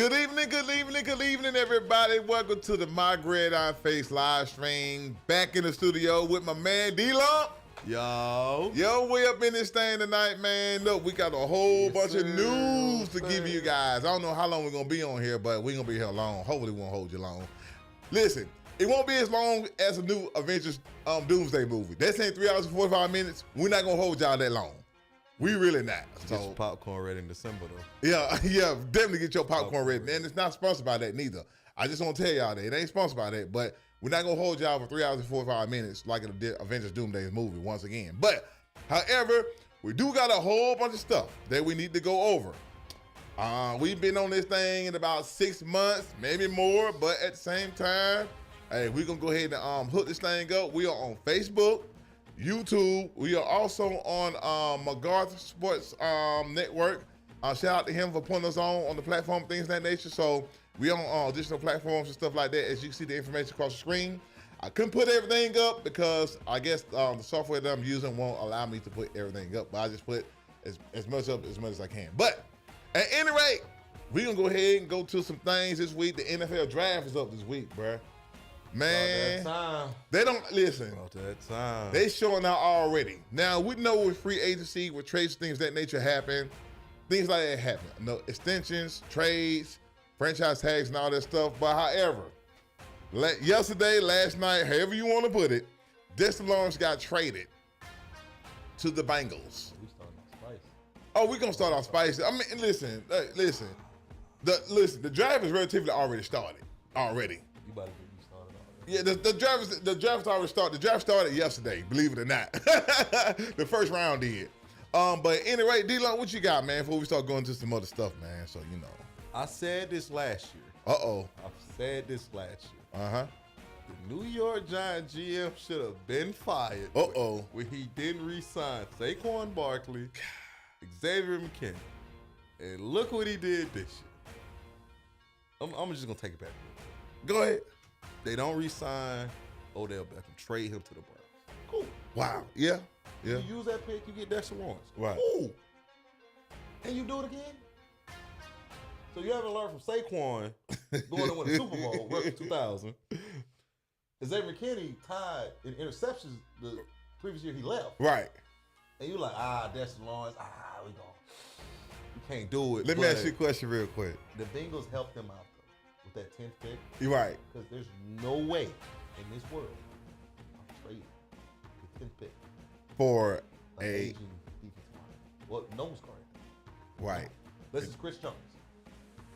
Good evening, everybody. Welcome to the MyGridironFace live stream. Back in the studio with my man D-Lump. Yo, we up in this thing tonight, man. Look, we got a whole bunch of news to give you guys. I don't know how long we're going to be on here, but we're going to be here long. Hopefully, we won't hold you long. Listen, it won't be as long as a new Avengers Doomsday movie. That's ain't 3 hours and 45 minutes. We're not going to hold y'all that long. We really not. So, get your popcorn ready in December, though. Yeah, definitely get your popcorn ready. And it's not sponsored by that neither. I just want to tell y'all that. It ain't sponsored by that, but we're not going to hold y'all for 3 hours and 45 minutes like an Avengers Doomsday movie once again. But, however, we do got a whole bunch of stuff that we need to go over. We've been on this thing in about 6 months, maybe more, but at the same time, hey, we're going to go ahead and hook this thing up. We are on Facebook, YouTube. We are also on MacArthur Sports Network. Shout out to him for putting us on the platform, things of that nature. So we on additional platforms and stuff like that. As you can see the information across the screen. I couldn't put everything up because I guess the software that I'm using won't allow me to put everything up. But I just put as much up as I can. But at any rate, we're going to go ahead and go to some things this week. The NFL draft is up this week, bruh. Man, they don't listen. About that time. They showing out already. Now we know with free agency, with trades, things of that nature happen. Things like that happen. No extensions, trades, franchise tags, and all that stuff. But however, yesterday, last night, however you want to put it, Dexter Lawrence got traded to the Bengals. We starting off spicy. Oh, we're gonna start off spicy. I mean, listen. The draft is relatively already started. Already. You about to get me started already. Yeah, the draft already started. The draft started yesterday, believe it or not. The first round did. But anyway, D-Lump, what you got, man, before we start going to some other stuff, man? So, you know. I said this last year. Uh-oh. I've said this last year. Uh-huh. The New York Giants GM should have been fired. Uh-oh. When he didn't re-sign Saquon Barkley, Xavier McKinney. And look what he did this year. I'm just going to take it back. Go ahead. They don't re-sign Odell Beckham. Trade him to the Browns. Cool. Wow. Yeah. You use that pick, you get Dexter Lawrence. Right. Cool. And you do it again? So you haven't learned from Saquon going to win a Super Bowl, rookie 2000. Xavier McKinney tied in interceptions the previous year he left. Right. And you like, Dexter Lawrence, we gone. You can't do it. Let me ask you a question real quick. The Bengals helped them out, though, with that 10th pick. You're right. Because there's no way in this world I'm trading the 10th pick for a aging defensive line. Well, no one's guarding that. Right. This is Chris Jones.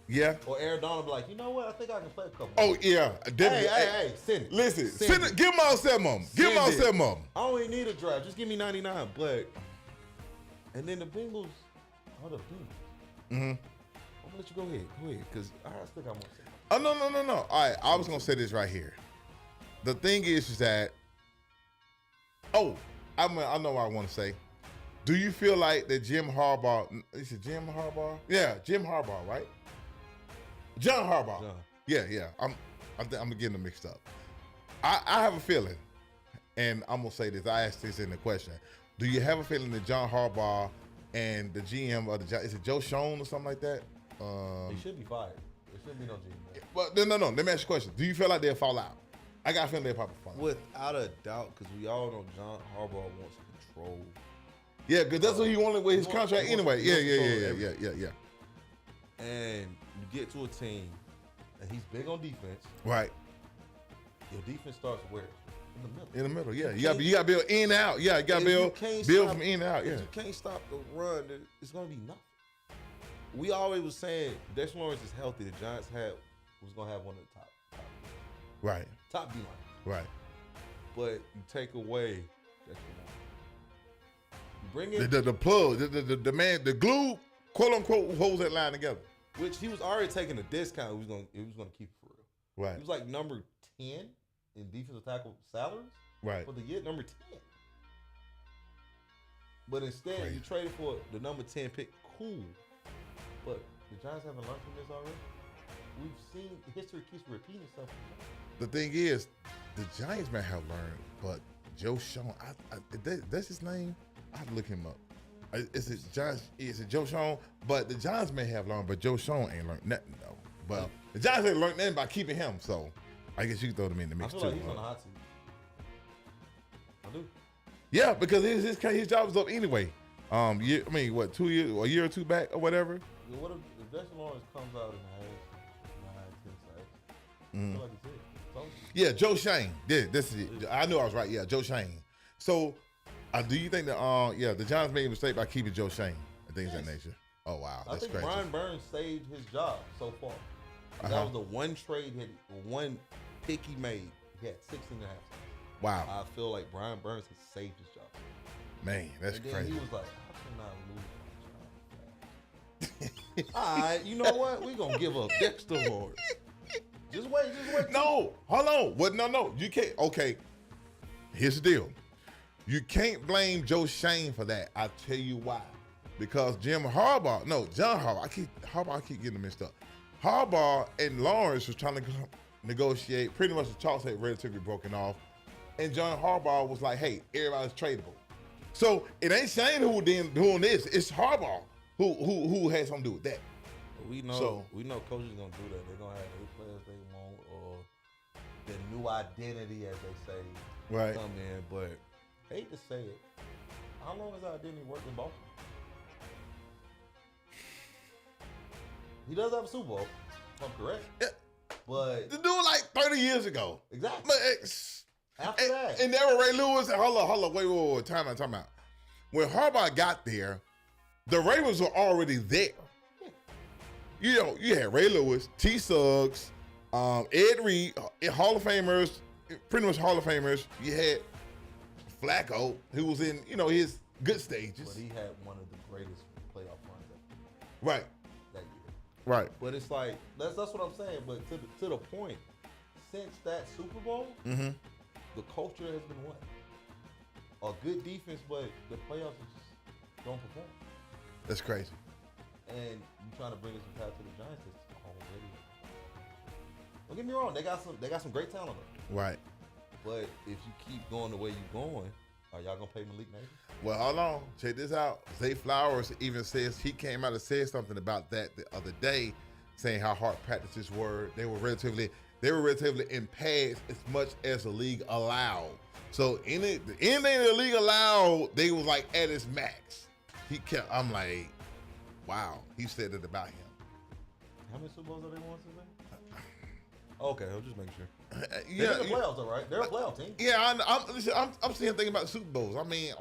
Yeah. Or Aaron Donald be like, you know what? I think I can play a couple. Oh, yeah. Hey, send it. Listen, send it. Give them all 7 of them. Give them all 7 of them. I don't even need a draft. Just give me 99. But, and then the Bengals, the Bengals. Mm-hmm. I'm going to let you go ahead. Go ahead. Because I think I want to say. Oh, no. All right. I was going to say this right here. The thing is that, I know what I want to say. Do you feel like that Jim Harbaugh, is it Jim Harbaugh? Yeah, Jim Harbaugh, right? John Harbaugh. John. Yeah. I'm getting them mixed up. I have a feeling, and I'm going to say this. I asked this in the question. Do you have a feeling that John Harbaugh and the GM of the Giants, is it Joe Schoen or something like that? He should be fired. There shouldn't be no GM. Well, no. Let me ask you a question. Do you feel like they'll fall out? I got a feeling they'll probably fall out. Without a doubt, because we all know John Harbaugh wants control. Yeah, because that's what he wanted with his contract anyway. Yeah. And you get to a team, and he's big on defense. Right. Your defense starts where? In the middle. In the middle, yeah. You got to build in and out. Yeah, you got to build from in and out. Yeah. If you can't stop the run, it's going to be nothing. We always was saying Dexter Lawrence is healthy. The Giants was going to have one of the top. Right. Top D line. Right. But you take away Dexter Lawrence. You bring in the plug, the man, the glue, quote unquote, holds that line together. Which he was already taking a discount. He was going to keep it for real. Right. He was like number 10 in defensive tackle salaries. Right. For the year, number 10. But instead, you traded for the number 10 pick. Cool. But the Giants haven't learned from this already. We've seen history keeps repeating itself. The thing is, the Giants may have learned, but Joe Schoen, that's his name. I have to look him up. Is it Joe Schoen? But the Giants may have learned, but Joe Schoen ain't learned nothing though. But the Giants ain't learned nothing by keeping him, so I guess you can throw them in the mix I too. feel like he's on the hot seat. I do. Yeah, because his job was up anyway. A year or two back or whatever. Yeah, what if Dexter Lawrence comes out and has 9, 10 sacks? I feel like it's it. Yeah, Joe Shane. Yeah, this is it. I knew I was right. Yeah, Joe Shane. So, do you think that the Giants made a mistake by keeping Joe Shane and things of that nature? Oh wow, I that's think crazy. Brian Burns saved his job so far. That was the one trade, one pick he made. He had 16 and a half sacks. Wow. I feel like Brian Burns has saved his job. Man, that's and then crazy. he was like, I cannot lose my job. All right, you know what? We're going to give up Dexter Lawrence. Just wait. No, hold on. What? No. You can't. Okay. Here's the deal. You can't blame Joe Shane for that. I'll tell you why. Because John Harbaugh, I keep getting them mixed up. Harbaugh and Lawrence was trying to negotiate. Pretty much the talks had relatively broken off. And John Harbaugh was like, hey, everybody's tradable. So it ain't Shane who then doing this. It's Harbaugh who had something to do with that. We know coaches gonna do that. They're gonna have new players they want or their new identity, as they say, right, come in. But hate to say it, how long has that identity worked in Baltimore? He does have a Super Bowl, if I'm correct. Yeah. But the dude like 30 years ago. Exactly. But after that. And there were Ray Lewis. Hold on, wait, time out. When Harbaugh got there, the Ravens were already there. You know, you had Ray Lewis, T. Suggs, Ed Reed, Hall of Famers, pretty much Hall of Famers. You had Flacco, who was in, his good stages. But he had one of the greatest playoff runs right. that year. Right. But it's like, that's what I'm saying. But to the point, since that Super Bowl, the culture has been what? A good defense, but the playoffs just don't perform. That's crazy. And you trying to bring us some talent to the Giants, it's already. Don't get me wrong, they got some great talent on them. Right. But if you keep going the way you're going, are y'all gonna pay Malik Neighbors? Well, hold on. Check this out. Zay Flowers even says he came out and said something about that the other day, saying how hard practices were. They were relatively in pads as much as the league allowed. So anything the league allowed, they was like at its max. I'm like, wow. He said it about him. How many Super Bowls have they won since then? Okay, I'll just make sure. Yeah, they're in the playoffs, though, right? They're a playoff team. Yeah, I'm sitting here thinking about the Super Bowls. I mean,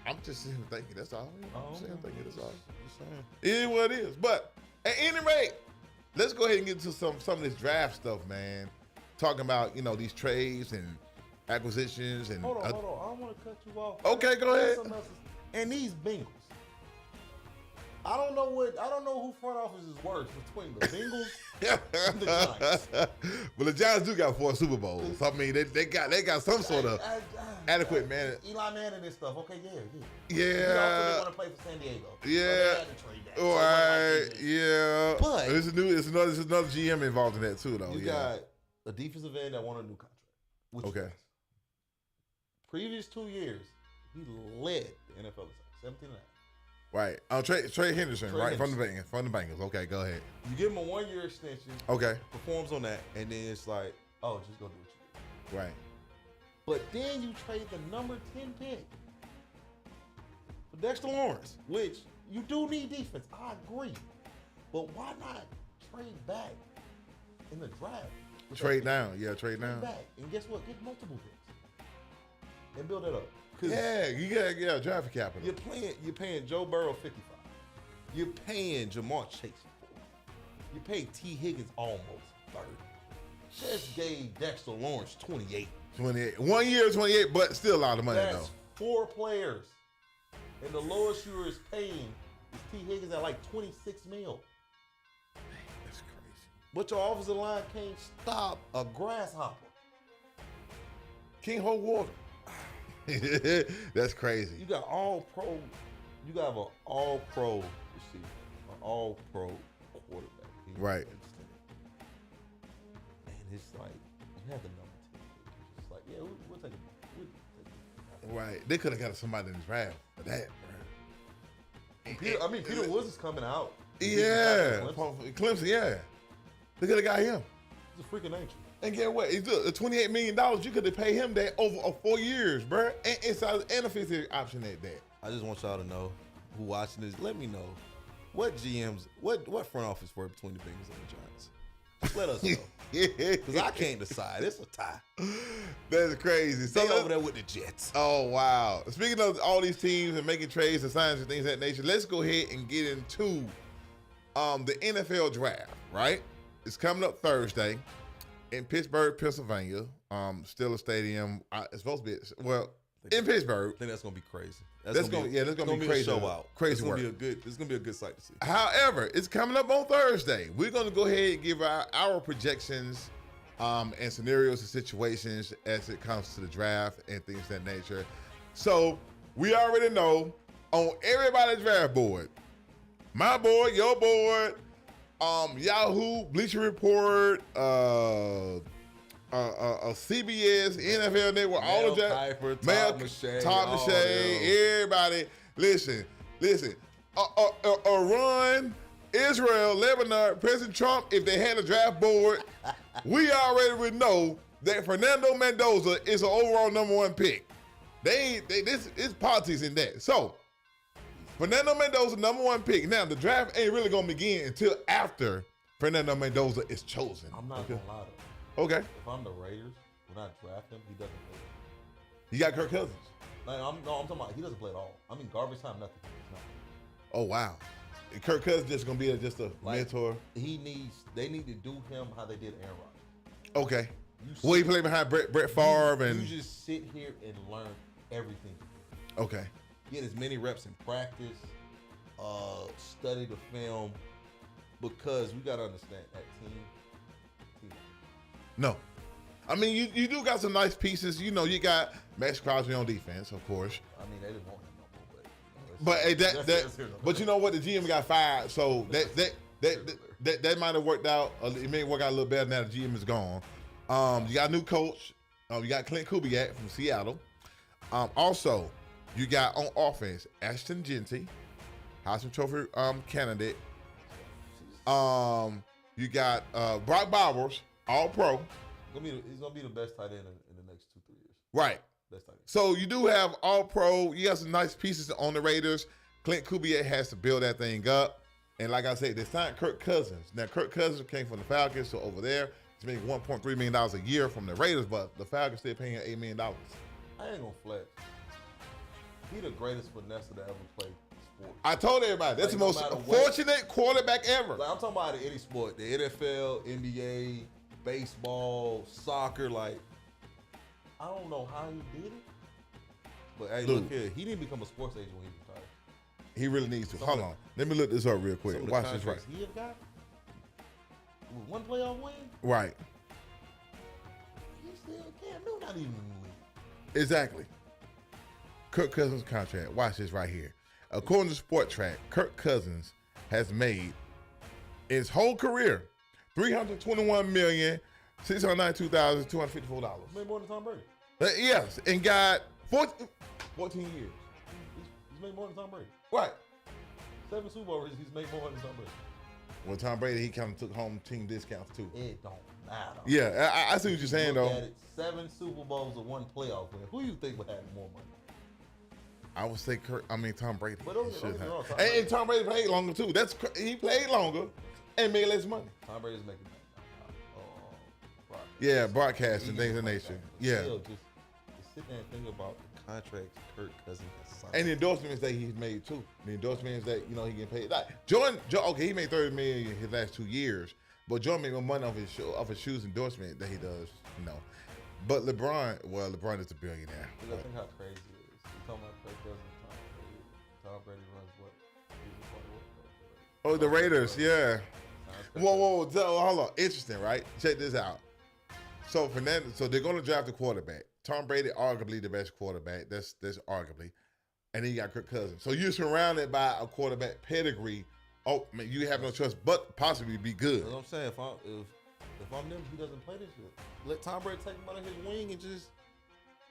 I'm just sitting here thinking that's all. I'm sitting here thinking that's all. Just saying. It is what it is. But at any rate, let's go ahead and get to some of this draft stuff, man. Talking about these trades and acquisitions and. Hold on. I don't want to cut you off. Okay, go ahead. And these Bengals. I don't know who front office is worse between the Bengals and the Giants. Well, the Giants do got 4 Super Bowls. I mean, they got some sort of adequate man. Eli Manning and stuff. Okay, yeah. Yeah. He also want to play for San Diego. Yeah. So they had to trade that. All right. Yeah. But there's another GM involved in that too, though. You got a defensive end that wanted a new contract. Okay. Previous 2 years, he led the NFL in 17 and a half. Right. Trey Henderson, right? From the Bengals. Okay, go ahead. You give him a 1-year extension. Okay. Performs on that, and then it's like, oh, just go do what you do. Right. But then you trade the number 10 pick for Dexter Lawrence, which you do need defense. I agree. But why not trade back in the draft? Trade down. Yeah, trade down. Back. And guess what? Get multiple picks. And build that up. Yeah, you got draft capital. You're paying Joe Burrow 55. You're paying Jamar Chase 40. You pay T. Higgins almost 30. Just gave Dexter Lawrence 28. 28. 1 year, 28, but still a lot of money That's though. 4 players. And the lowest you is paying is T. Higgins at like 26 mil. That's crazy. But your offensive line can't stop a grasshopper. Can't hold water. That's crazy. You got all pro. You got an all pro receiver, an all pro quarterback. Right. And it's like you have the number 10. It's like, yeah, we'll take it. Right. They could have got somebody in the draft for that, bro. Peter Woods is coming out. Yeah. Clemson, yeah. They could have got him. It's a freak of nature. And get what? He's the $28 million. You could have paid him that over 4 years, bro. And a fifth option at that. I just want y'all to know, who watching this, let me know what GMs, what front office work between the Bengals and the Giants. Just let us know. Because I can't decide. It's a tie. That's crazy. Stay over there with the Jets. Oh, wow. Speaking of all these teams and making trades and signs and things of that nature, let's go ahead and get into the NFL draft, right? It's coming up Thursday in Pittsburgh, Pennsylvania. Steelers Stadium. It's supposed to be, in Pittsburgh. I think that's going to be crazy. That's going to be crazy. A show out. Crazy work. It's going to be a good sight to see. However, it's coming up on Thursday. We're going to go ahead and give our projections and scenarios and situations as it comes to the draft and things of that nature. So we already know on everybody's draft board, my board, your board, Yahoo, Bleacher Report, CBS, NFL Network, all of that. Todd McShay, everybody. Listen. Iran, Israel, Lebanon, President Trump, if they had a draft board, we already would know that Fernando Mendoza is an overall #1 pick. This is politics in that. So, Fernando Mendoza, #1 pick. Now, the draft ain't really going to begin until after Fernando Mendoza is chosen. I'm not going to lie to you. Okay. If I'm the Raiders, when I draft him, he doesn't play. You got Kirk Cousins. Like, I'm talking about he doesn't play at all. I mean, garbage time, nothing. Oh, wow. Kirk Cousins just going to be just a mentor. They need to do him how they did Aaron Rodgers. Okay. He played behind Brett Favre and you just sit here and learn everything. Okay. Get as many reps in practice, study the film, because we got to understand that team. No. I mean, you do got some nice pieces. You know, you got Max Crosby on defense, of course. I mean, they didn't want him no more, but you know what? The GM got fired, so that might have worked out. It may work out a little better now the GM is gone. You got a new coach. You got Clint Kubiak from Seattle. Also, you got on offense Ashton Genty, Heisman Trophy candidate. You got Brock Bowers, All-Pro. He's gonna be the best tight end in the next 2-3 years. Right. Best tight end. So you do have All-Pro. You got some nice pieces on the Raiders. Clint Kubiak has to build that thing up. And like I said, they signed Kirk Cousins. Now, Kirk Cousins came from the Falcons, so over there, he's making $1.3 million a year from the Raiders, but the Falcons still paying him $8 million. I ain't gonna flex. He the greatest finesse that ever played sport. I told everybody, that's the most fortunate quarterback ever. Like, I'm talking about any sport, the NFL, NBA, baseball, soccer. Like, I don't know how he did it, but hey, look here, he didn't become a sports agent when he retired. He really needs to. Hold on, let me look this up real quick. Watch this right. He have got with one playoff win. Right. He still can't do not even in the league. Exactly. Kirk Cousins contract. Watch this right here. According to Sport Track, Kirk Cousins has made his whole career $321,692,254. Made more than Tom Brady. Yes, and got 14 years. He's made more than Tom Brady. Right. 7 Super Bowls, he's made more than Tom Brady. Well, Tom Brady, he kind of took home team discounts too. It don't matter. Yeah, I see what you're saying though. At it, 7 Super Bowls and 1 playoff win. Who you think would have more money? I would say Tom Brady. But don't get wrong, and Tom Brady played longer too. He played longer and made less money. Tom Brady's making broadcast and things of that nature. Yeah. Still, just sit there and think about the contracts Kirk Cousins has signed. And the endorsements that he's made too. The endorsements that he get paid. Like Jordan, okay, he made $30 million in his last 2 years, but Jordan made more money off his shoes endorsement that he does. But LeBron is a billionaire. I think how crazy it is. You're talking about Kirk Cousins, Tom Brady runs what? Oh, the Raiders, yeah. Whoa, hold on. Interesting, right? Check this out. So they're going to draft a quarterback. Tom Brady, arguably the best quarterback. That's arguably. And then you got Kirk Cousins. So you're surrounded by a quarterback pedigree. Oh, man, you have no choice but possibly be good. That's what I'm saying. If I'm them, he doesn't play this year. Let Tom Brady take him out of his wing and just.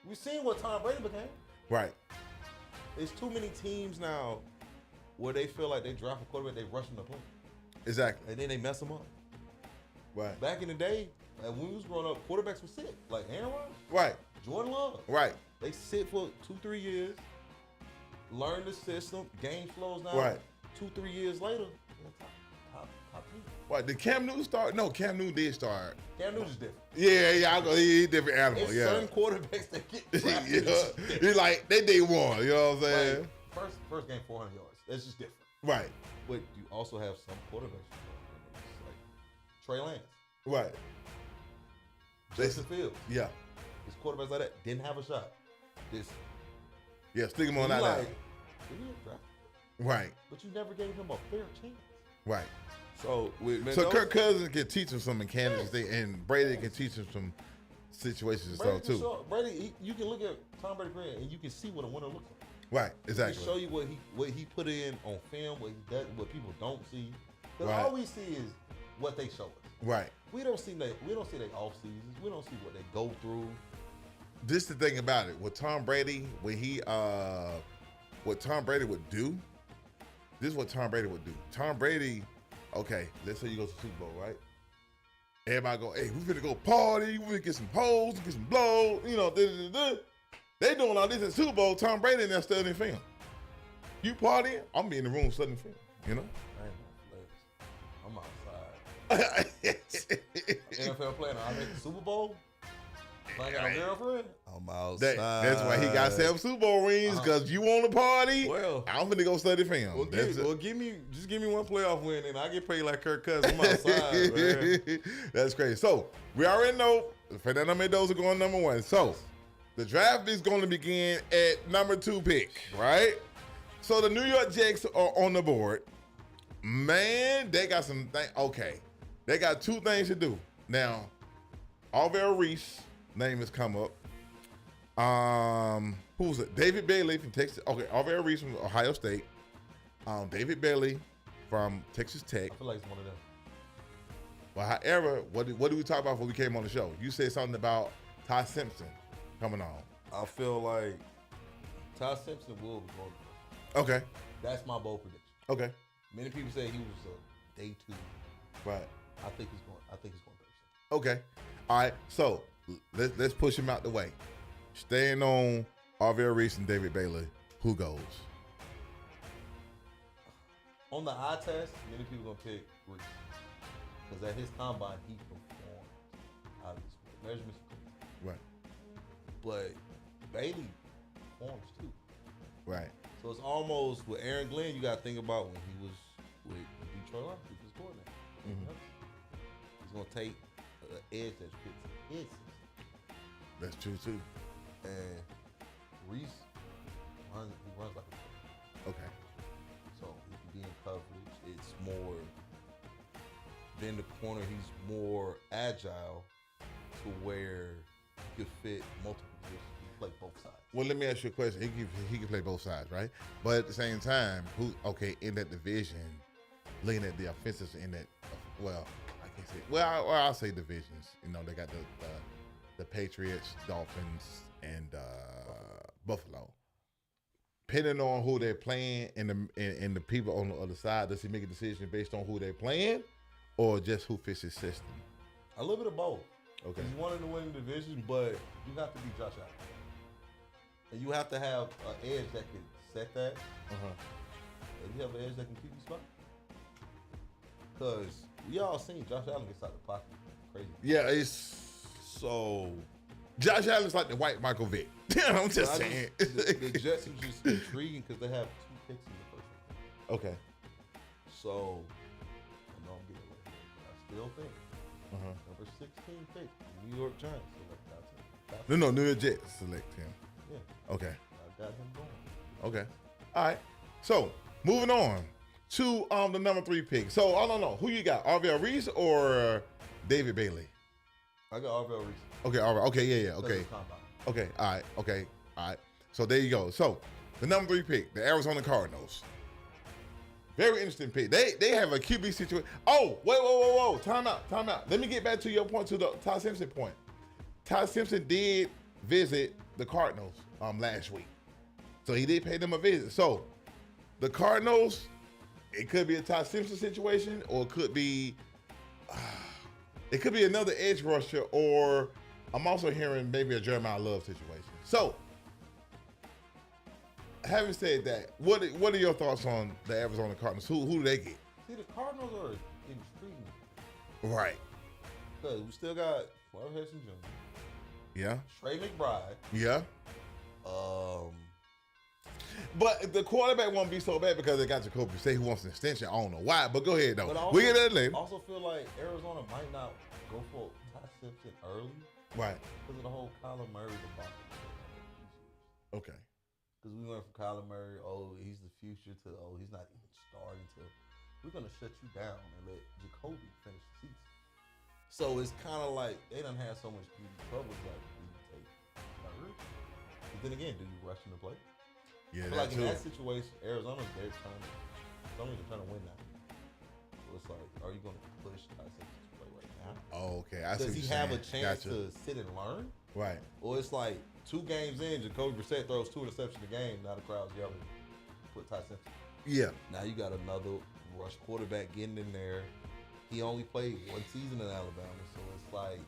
We've seen what Tom Brady became. Right. There's too many teams now where they feel like they draft a quarterback, they rush him to play. Exactly. And then they mess him up. Right. Back in the day, when we was growing up, quarterbacks would sit. Like Aaron Rodgers, Right. Jordan Love. Right. They sit for 2-3 years, learn the system, game flows now. Right. 2-3 years later, top team. What, did Cam Newton start? No, Cam Newton did start. Cam Newton's different. Yeah, I go. He's different animal. It's Yeah. certain quarterbacks that get drafted. Yeah. He's like they day one. You know what I'm saying? Like, first game 400 yards. That's just different. Right. But you also have some quarterbacks like Trey Lance, Right. Justin Fields. Yeah. These quarterbacks like that didn't have a shot. Yeah. Stick him on that. Like, Line. "Did he get drafted?" Right. But you never gave him a fair chance. Right. So with So Mendoza, Kirk Cousins can teach him some mechanics, and Brady can teach him some situations and stuff too. Brady, you can look at Tom Brady career and you can see what a winner looks like. Right. He Exactly. can show you what he put in on film, what he does, what people don't see. Because Right. all we see is what they show us. Right. We don't see their off seasons. We don't see what they go through. This is the thing about it. With Tom Brady, what Tom Brady would do. This is what Tom Brady would do. Tom Brady, okay, let's say you go to the Super Bowl, right? Everybody go, hey, we finna go party, we finna get some poles, get some blow, you know, They doing all this at Super Bowl. Tom Brady in there studying film. You partying, I'm be in the room studying film, you know? I ain't no flex. I'm outside. NFL player, I'm at the Super Bowl. Like our girlfriend, I'm outside. That's why he got 7 Super Bowl rings, because you want to party. Well, I'm finna go study film. Well, give me one playoff win, and I get paid like Kirk Cousins. I'm outside, man. That's crazy. So we already know Fernando Mendoza going number 1. So the draft is going to begin at number 2 pick, right? So the New York Jets are on the board. Man, they got some things. Okay, they got 2 things to do now. Alvaro Reese name has come up. Who's it? David Bailey from Texas. Okay, Alvaro Reese from Ohio State. David Bailey from Texas Tech. I feel like it's one of them. Well, however, what did we talk about before we came on the show? You said something about Ty Simpson coming on. I feel like Ty Simpson will be going. Okay. That's my bold prediction. Okay. Many people say he was a day 2. Right. I think he's going Thursday. Okay. All right. So let's push him out the way. Staying on Alvaro Reese and David Bailey. Who goes? On the eye test, many people gonna pick Reese because at his combine he performed out of this world. Measurements, Right. but Bailey performs too. Right. So it's almost with Aaron Glenn. You got to think about when he was with Detroit Lions, he was coordinator. Mm-hmm. He's gonna take an edge that fits his system. That's true too. And Reese runs like a Okay. so he can be in coverage. It's more than the corner. He's more agile to where he could fit multiple positions. He can play both sides. Well, let me ask you a question. He can play both sides, right? But at the same time, in that division, looking at the offenses in that, well, I can't say. Well, I'll say divisions. You know, they got the Patriots, Dolphins, and Buffalo. Depending on who they're playing and the people on the other side, does he make a decision based on who they're playing, or just who fits his system? A little bit of both. Okay. He's wanting to win the division, but you have to be Josh Allen. And you have to have an edge that can set that. And you have an edge that can keep you spot. Because we all seen Josh Allen gets out the pocket crazy. Yeah, so Josh Allen's like the white Michael Vick. I'm just saying. The Jets are just intriguing because they have 2 picks in the first round. Okay. So, I know I'm getting away here, but I still think number 16 pick, the New York Giants select No, New York Jets select him. Yeah. Okay. I got him going. Okay. All right. So, moving on to the number 3 pick. So, I don't know. Who you got? Alvaro Reese or David Bailey? I got Alvaro Reese. Okay, all right. Okay, yeah. Okay. Okay, all right. Okay, all right. So, there you go. So, the number 3 pick, the Arizona Cardinals. Very interesting pick. They have a QB situation. Oh, whoa. Time out. Let me get back to your point, to the Ty Simpson point. Ty Simpson did visit the Cardinals last week. So he did pay them a visit. So the Cardinals, it could be a Ty Simpson situation, or it could be It could be another edge rusher, or I'm also hearing maybe a Jeremiah Love situation. So, having said that, what are your thoughts on the Arizona Cardinals? Who do they get? See, the Cardinals are intriguing. Right. Because we still got Marvin Harrison Jr. Yeah. Trey McBride. Yeah. But the quarterback won't be so bad because they got Jacoby Brissett who wants an extension. I don't know why, but go ahead though. We get that later. I also feel like Arizona might not go for Ty Simpson early. Right. Because of the whole Kyler Murray debacle. Okay. Because we went from Kyler Murray, oh, he's the future, to, oh, he's not even starting, to, we're going to shut you down and let Jacoby finish the season. So it's kind of like they done had so much beauty troubles, like, do you take third? But then again, do you rush him to play? Yeah, like in that situation, Arizona's they're trying to win now. So it's like, are you going to push Ty Simpson to play right now? Oh, okay. Does he have a chance to sit and learn? Right. Or it's like 2 games in, Jacoby Brissett throws 2 interceptions a game. Now the crowd's yelling, put Ty Simpson. Yeah. Now you got another rush quarterback getting in there. He only played 1 season in Alabama, so it's like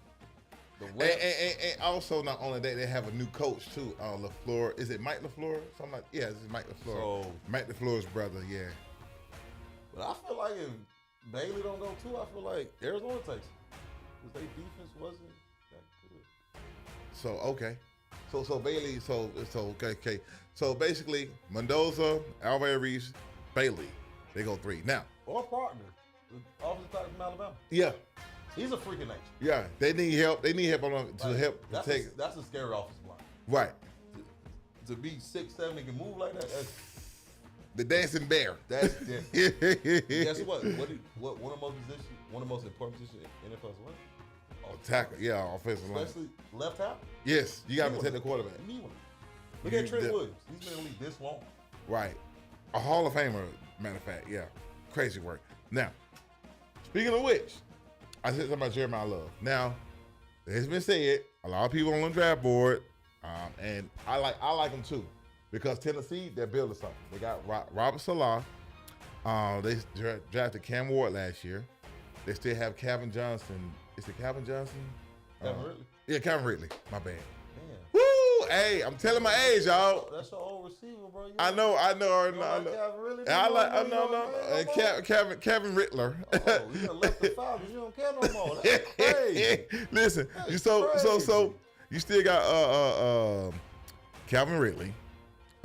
and also not only that, they have a new coach too. LaFleur. Is it Mike LaFleur? Something like this is Mike LaFleur. So, Mike LaFleur's brother. Yeah. But I feel like if Bailey don't go too, I feel like Arizona takes it because their defense wasn't that good. So okay. So Bailey. So okay. So basically, Mendoza, Alvaro Reese, Bailey. They go 3 now. Or partner, the offensive tackle from Alabama. Yeah. He's a freak of nature. Yeah, they need help. They need help to help that's take. That's a scary offensive line. Right. To be 6'7" and can move like that. That's the dancing bear. That's different. Guess what? What one of the most important positions in NFL is what? Tackle. Yeah, offensive line. Especially left tackle. Yes, you got to protect the quarterback. Look at Trent Williams. He's been in the league this long. Right. A Hall of Famer, matter of fact. Yeah. Crazy work. Now, speaking of which, I said something about Jeremiah Love. Now, it's been said, a lot of people on the draft board, and I like them too, because Tennessee, they're building something. They got Robert Salah. They drafted Cam Ward last year. They still have Calvin Johnson. Is it Calvin Johnson? Calvin Ridley. Yeah, Calvin Ridley. My bad. Damn. Woo! Hey, I'm telling my age, y'all. That's your old receiver, bro. I know. Kevin Rittler. Oh, you done left the Falcons. You don't care no more. That's crazy. Listen, That's so you still got Calvin Ridley,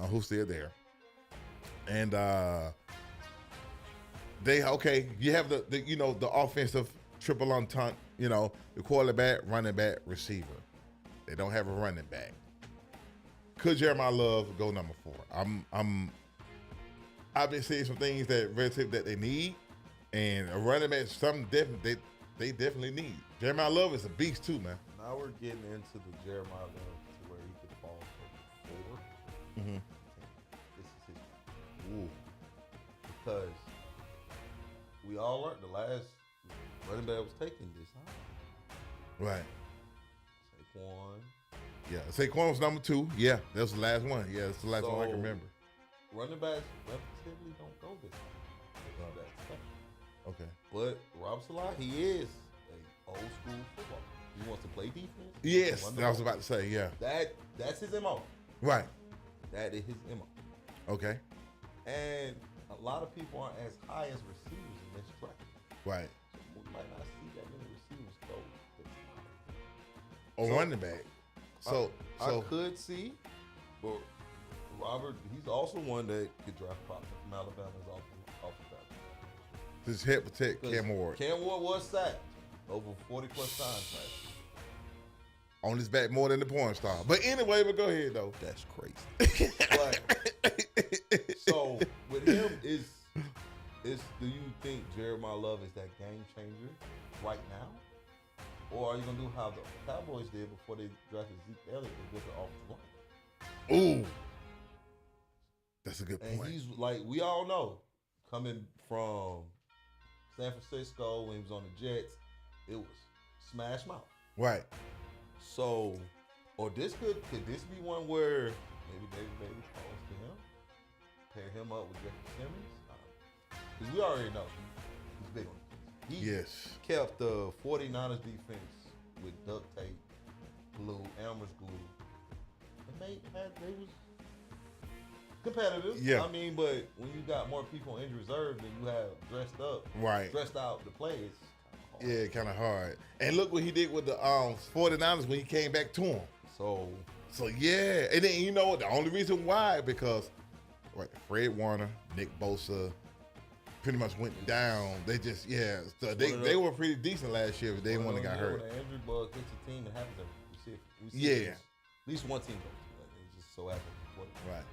who's still there, and you have the offensive triple entente. The quarterback, running back, receiver. They don't have a running back. Could Jeremiah Love go number 4? I've been seeing some things that they need, and a running back, something different they definitely need. Jeremiah Love is a beast too, man. Now we're getting into the Jeremiah Love to where he could fall from 4. Mm-hmm. This is his. Ooh. Because we all learned the last running back was taken this high. Right. Saquon. Yeah, Saquon was number 2. Yeah, that was the last one. Yeah, that's the last one I can remember. Running backs relatively don't go this high. Okay. But Rob Salah, he is a old school football. He wants to play defense. Yes, I was about to say, yeah. That's his MO. Right. That is his MO. Okay. And a lot of people aren't as high as receivers in this draft. Right. So we might not see that many receivers go this high. Or running back. So I could see, but Robert, he's also one that could draft prospect from Alabama's off the back. Just help protect Cam Ward. Cam Ward was sacked over 40+ times last year. On his back more than the porn star. But anyway, go ahead though. That's crazy. But, so with him, is do you think Jeremiah Love is that game changer right now? Or are you going to do how the Cowboys did before they drafted Zeke Elliott and get the offensive line? Ooh. That's a good point. And he's like, we all know, coming from San Francisco when he was on the Jets, it was smash mouth. Right. So, or could this be one where maybe David Bailey falls to him, pair him up with Jeffrey Simmons? Because we already know he's big on it. He kept the 49ers defense with duct tape, glue, Elmer's glue. And they was competitive. Yeah. I mean, but when you got more people on injured reserve than you have dressed out to play, it's kind of hard. And look what he did with the 49ers when he came back to him. So yeah. And then, you know what? The only reason why, because Fred Warner, Nick Bosa pretty much went down. They just, so they were pretty decent last year, but they one that got hurt. When an injury bug hits a team, it happens we see yeah. At least one team goes through that. It just so happens. Right.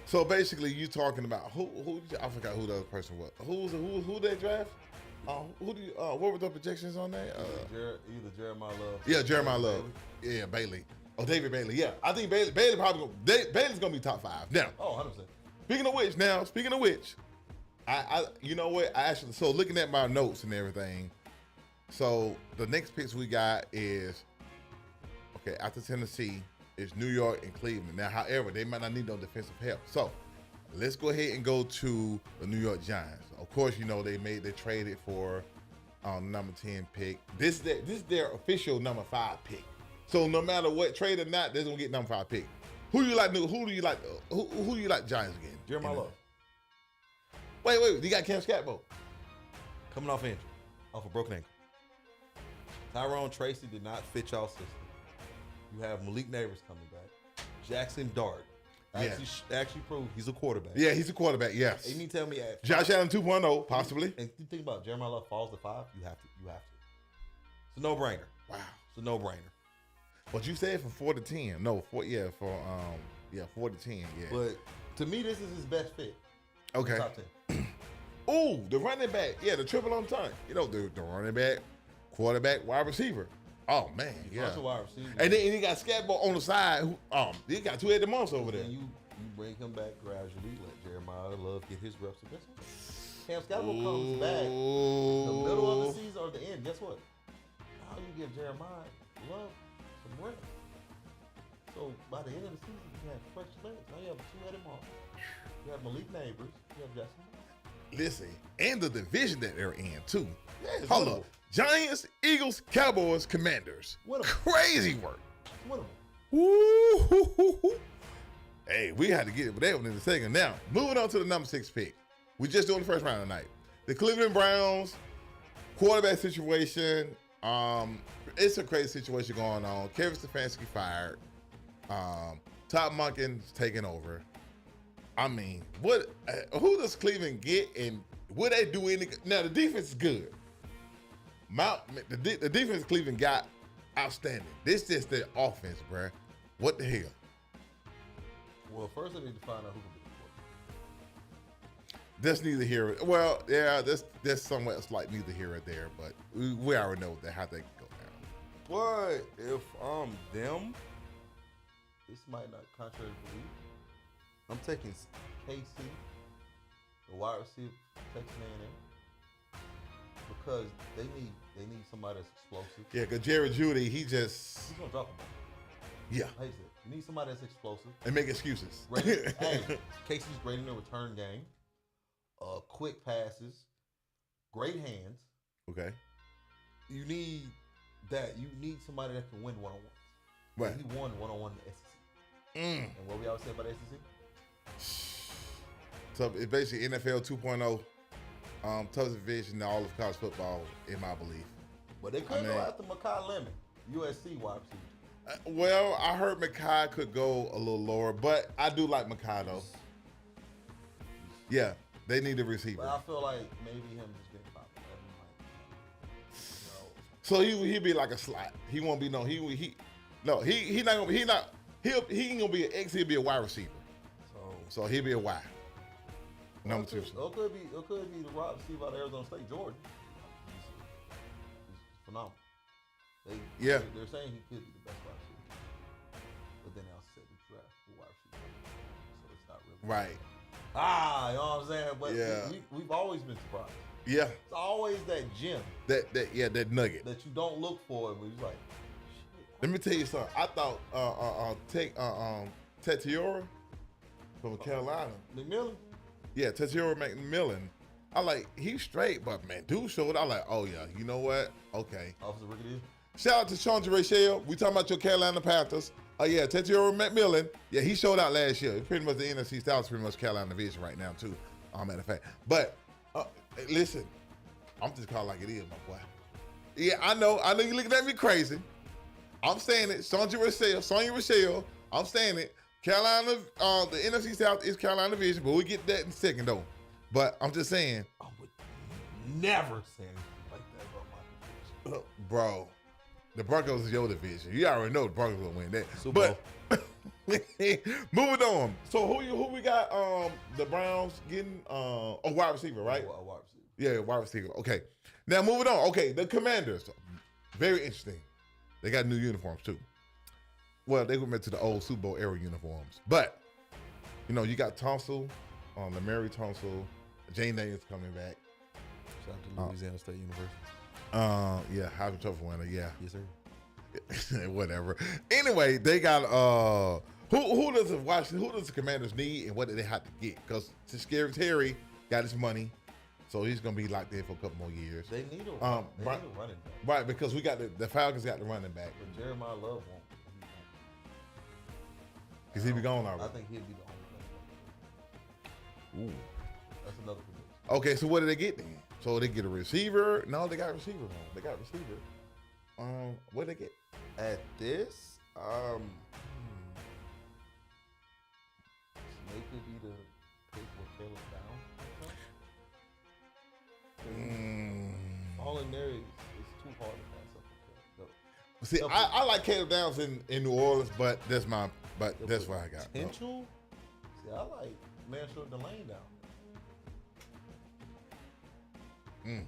So basically, you talking about who? I forgot who the other person was. Who they draft? What were the projections on that? Either Jeremiah Love. Yeah, Jeremiah Love. Bailey. Yeah, Bailey. Oh, David Bailey. Yeah, I think Bailey's gonna be top 5 now. Oh, 100%. Speaking of which, I you know what? So looking at my notes and everything. So the next picks we got is after Tennessee. It's New York and Cleveland. Now, however, they might not need no defensive help. So, let's go ahead and go to the New York Giants. Of course, you know they traded for number 10 pick. This is their official number 5 pick. So no matter what trade or not, they're gonna get number 5 pick. Who do you like? Who do you like Giants again? Jeremiah Love. Wait. You got Cam Scatbo coming off injury, off a broken ankle. Tyrone Tracy did not fit y'all system. You have Malik Neighbors coming back. Jackson Dart actually proved he's a quarterback. Yeah, he's a quarterback. Yes. And you tell me, Josh Allen 2.0 possibly. And you think about Jeremiah Love falls to 5. You have to. It's a no-brainer. Wow. It's a no-brainer. But you said from 4 to 10. No, 4 to 10. Yeah. But to me, this is his best fit. Okay. Top 10. Ooh, the running back. Yeah, the triple on time. You know, the running back, quarterback, wide receiver. Oh man, wide receiver. And then he got Scatbo on the side. He got 2-headed monster over there. And you bring him back gradually. Let Jeremiah Love get his reps. And guess what? Cam Scatbo comes back in the middle of the season or the end. Guess what? Now you give Jeremiah Love some reps. So by the end of the season, you have fresh legs. Now you have a 2-headed monster. You have Malik Neighbors. You have Jackson. Listen, and the division that they're in too. Yeah, hold up. Giants, Eagles, Cowboys, Commanders. Crazy work. Woo. Hey, we had to get it with that one in a second. Now, moving on to the number 6 pick. We're just doing the first round tonight. The Cleveland Browns quarterback situation. It's a crazy situation going on. Kevin Stefanski fired. Todd Monken's taking over. I mean, who does Cleveland get, and will they do any? Now the defense is good. The defense Cleveland got outstanding. This is just their offense, bruh. What the hell? Well, first they need to find out who can be the quarterback. That's neither here. Well, yeah, there's somewhat like neither here or there, but we already know how they go down. But if I'm them, this might not contrary to belief. I'm taking KC, the wide receiver, Texas A&M, because they need somebody that's explosive. Yeah, because Jerry Jeudy, he's gonna drop the ball. Yeah. I hate it. You need somebody that's explosive. And make excuses. Casey's great in the return game. Quick passes, great hands. Okay. You need that. You need somebody that can win one-on-ones. Right. He won one-on-one in the SEC. And what we always say about the SEC? So it's basically NFL 2.0, toughest division in all of college football, in my belief. But they could go after Mekhi Lemon, USC wide receiver. Well, I heard Mekhi could go a little lower, but I do like Mekhi though. Yeah, they need a receiver. But I feel like maybe him just getting popped. So he'll be like a slot. He won't be he not gonna be he ain't gonna be an X. He'll be a wide receiver. So he'll be a Y. Number 2. It could be the wide receiver out of Arizona State, Jordan. He's phenomenal. They're saying he could be the best wide receiver. But then they also said the draft for wide receiver. So it's not really. Right. You know what I'm saying? But we've always been surprised. Yeah. It's always that gem. That nugget. That you don't look for, but you're like, shit. Let me tell you something. I thought Tetiora from Carolina. McMillan? Yeah, Tetiora McMillan. I like, he's straight, but man, dude showed. I like, oh yeah, you know what? Okay. Officer Rickety. Shout out to Sean Rachel. We talking about your Carolina Panthers. Oh yeah, Tetsuya McMillan. Yeah, he showed out last year. Pretty much the NFC South is pretty much Carolina division right now too. Matter of fact. But listen, I'm just calling like it is, my boy. Yeah, I know you're looking at me crazy. I'm saying it. Sonya Rochelle. I'm saying it. Carolina, the NFC South is Carolina division, but we'll get that in a second though. But I'm just saying. I would never say anything like that about my division. Bro, the Broncos is your division. You already know the Broncos will win that. Super But moving on. So who we got? The Browns getting wide receiver, right? Wide receiver. Yeah, wide receiver. Okay. Now moving on. Okay, the Commanders. Very interesting. They got new uniforms too. Well, they went to the old Super Bowl era uniforms. But, you got Tunsil, Lamary Tunsil, Jane Daniels coming back. Shout out to Louisiana State University. Yeah, Heisman Trophy winner, yeah. Yes, sir. Whatever. Anyway, they got who does the Commanders need and what do they have to get? Because Scary Terry got his money, so he's gonna be locked in for a couple more years. They need a running back. Right, because we got the Falcons got the running back. But Jeremiah Love won't. Because he be gone already. I think he'll be the only one. Ooh. That's another prediction. Okay, so what did they get then? So they get a receiver? No, they got a receiver. They got a receiver. What did they get? At this, Snake could be the pick with Caleb down. All in there is too hard to pass up on Caleb. See, I like Caleb Downs in New Orleans, but that's what I got. Potential? See, I like Marshall Delane down there.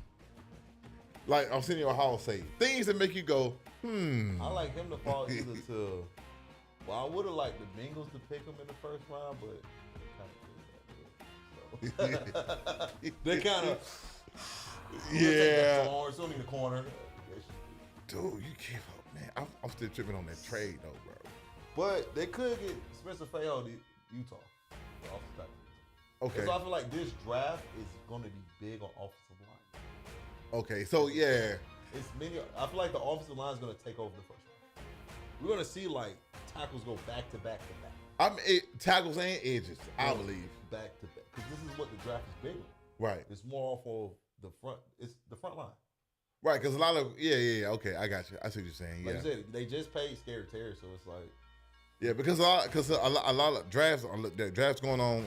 Like I'm sitting in Ohio State. Things that make you go, I like him to fall either to. Well, I would have liked the Bengals to pick him in the first round, but they kind of. Yeah. It's only the corner. Dude, you give up, man. I'm still tripping on that trade though, bro. But they could get Spencer Fayol to Utah. Okay. So I feel like this draft is going to be big on offensive line. Okay, so yeah. I feel like the offensive line is going to take over the first round. We're going to see like tackles go back to back to back. Tackles and edges, I believe. Back to back. Because this is what the draft is big on. Right. It's more off of the front. It's the front line. Right, because a lot of okay, I got you. I see what you're saying. Like you said, they just paid Scary Terry, so it's like. Yeah, because a lot of drafts going on,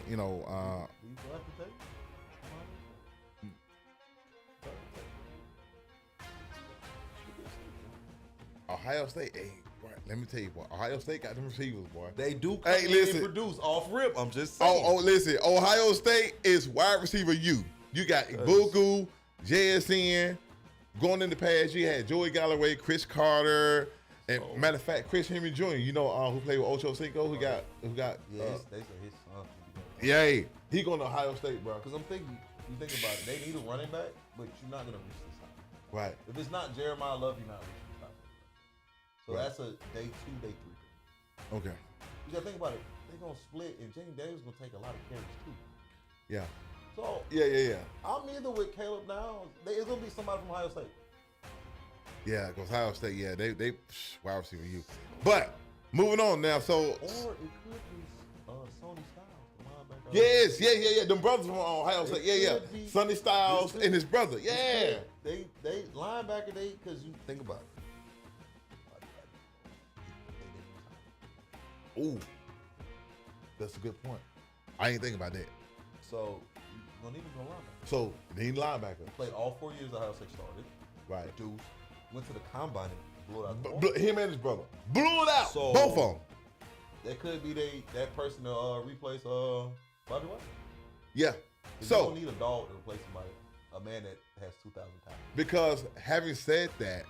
Ohio State, boy, let me tell you, boy, Ohio State got them receivers, boy. They do come in and produce off rip. I'm just saying. Listen, Ohio State is wide receiver U. You got Igboku, JSN. Going in the past, you had Joey Galloway, Chris Carter, and matter of fact, Chris Henry Jr. Who played with Ocho Cinco, who got. They say his son. Yeah, he going to Ohio State, bro. Because I'm thinking, you think about it, they need a running back, but you're not gonna reach this high. Right. If it's not Jeremiah Love, you're not reaching this high. So that's a day 2, day 3. Okay. You gotta think about it. They're gonna split, and Jane Davis gonna take a lot of carries too. Yeah. So yeah. I'm either with Caleb now. It's gonna be somebody from Ohio State. Yeah, because Ohio State, they wide receiver U. But moving on now, so or it could be Sonny Styles, the linebacker. Yes, yeah. Them brothers from Ohio State, yeah. Sonny Styles and his brother, yeah. They linebacker, because you think about it. Ooh, that's a good point. I ain't thinking about that. So you don't need to go linebacker. So they need linebacker. Played all 4 years Ohio State started. Right. Produced. Went to the combine and blew it out. Him and his brother blew it out. So, both of them. That could be that person to replace Bobby White. Yeah. So you don't need a dog to replace somebody, a man that has 2,000 pounds. Because having said that,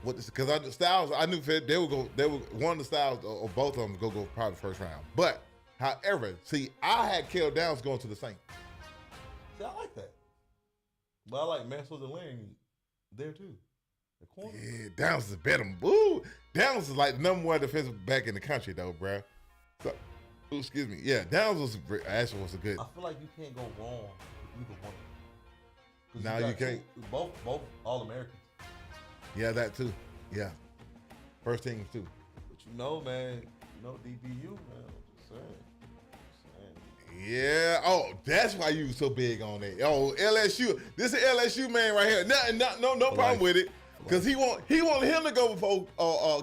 because the Styles, I knew they would go. One of the Styles or both of them go probably the first round. But however, see, I had Caleb Downs going to the Saints. See, I like that. But I like Maxwell Delane there too. The corner. Yeah, Downs is better. Woo! Downs is like the number 1 defensive back in the country, though, bro. So, excuse me. Yeah, Downs was a good. I feel like you can't go wrong with either one of them. Now you can't. Both All-Americans. Yeah, that too. Yeah. First teams too. But man, DBU, man. I'm just saying. Yeah. Oh, that's why you so big on that. Oh, LSU. This is LSU man right here. No problem with it. Because he wanted him to go before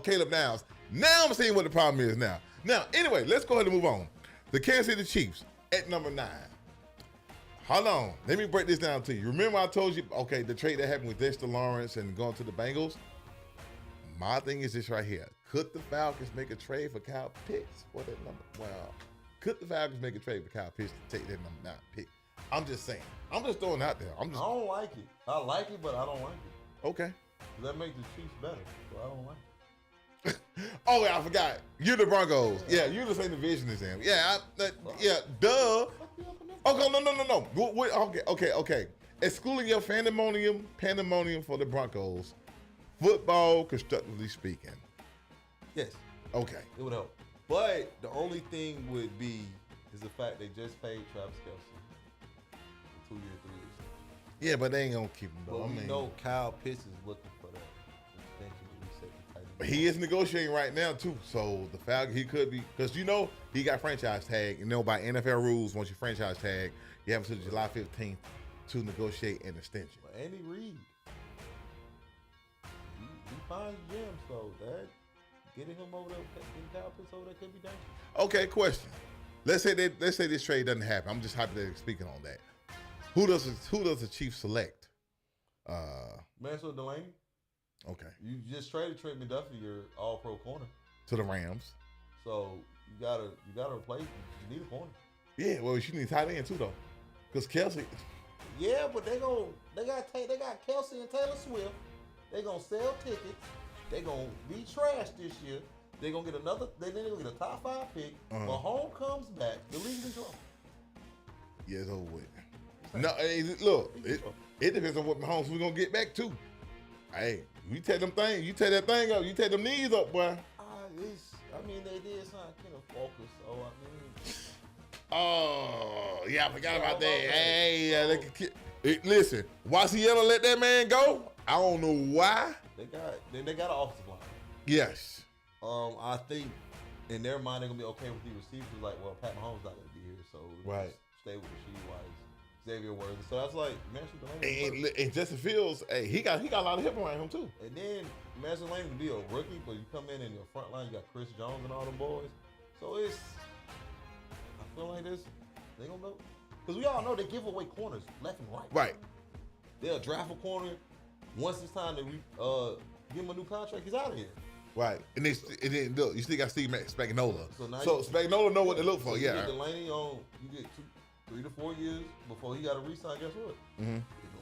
Caleb Downs. Now I'm seeing what the problem is now. Now, anyway, let's go ahead and move on. The Kansas City Chiefs at number 9. Hold on. Let me break this down to you. Remember I told you, okay, the trade that happened with Dexter Lawrence and going to the Bengals? My thing is this right here. Could the Falcons make a trade for Kyle Pitts for that number? Well, could the Falcons make a trade for Kyle Pitts to take that number 9 pick? I'm just saying. I'm just throwing it out there. I don't like it. I like it, but I don't like it. Okay. That makes the Chiefs better, so I don't like it. Oh, yeah, I forgot. You're the Broncos. Yeah, you're the same division as them. Yeah, duh. Okay, no. Okay. Excluding your pandemonium for the Broncos, football, constructively speaking. Yes. Okay. It would help. But the only thing would be is the fact they just paid Travis Kelce a 2-year, 3-year extension. Yeah, but they ain't gonna keep him though. But we know Kyle Pitts is looking for that extension to reset the title. But he is negotiating right now too. So the Falcons, he could be, because he got franchise tag. By NFL rules, once you franchise tag, you have until July 15th to negotiate an extension. But Andy Reid, he finds Jim, so that getting him over there, getting Kyle Pitts over there could be dangerous. Okay, question. Let's say this trade doesn't happen. I'm just hypothetically speaking on that. Who does the Chiefs select? Mansell Delaney. Okay. You just traded Trent McDuffie, your All-Pro corner, to the Rams. So you gotta replace him. You need a corner. Yeah, well, you need tight end too though, because Kelce. Yeah, but they got Kelce and Taylor Swift. They gonna sell tickets. They gonna be trash this year. They gonna get They gonna get a top 5 pick. Mahomes comes back. The league is wrong. Yeah, it's over with. No, hey, look, it depends on what Mahomes we're gonna get back to. Hey, you take that thing up, you take them knees up, boy. They did sign Kenneth Walker, so Oh, yeah, I forgot about that. Hey, listen, Wasiela let that man go. I don't know why. They got an offensive line. Yes. I think in their mind they're gonna be okay with the receivers. Like, well, Pat Mahomes not gonna be here, so right. Stay with Rasheed White, Xavier Worthy. So that's like Mansell Delaney. And Justin Fields, hey, he got a lot of hip around him too. And then Mansell Delaney can be a rookie, but you come in your front line, you got Chris Jones and all them boys. So I feel like they gonna go, because we all know they give away corners left and right. Right. They'll draft a corner. Once it's time to give him a new contract, he's out of here. Right. And then look, you still got Steve Spagnuolo. So Spagnuolo know what to look for. You Yeah. get Delaney on. You get 3 to 4 years before he got to re-sign. Guess what? Mm-hmm.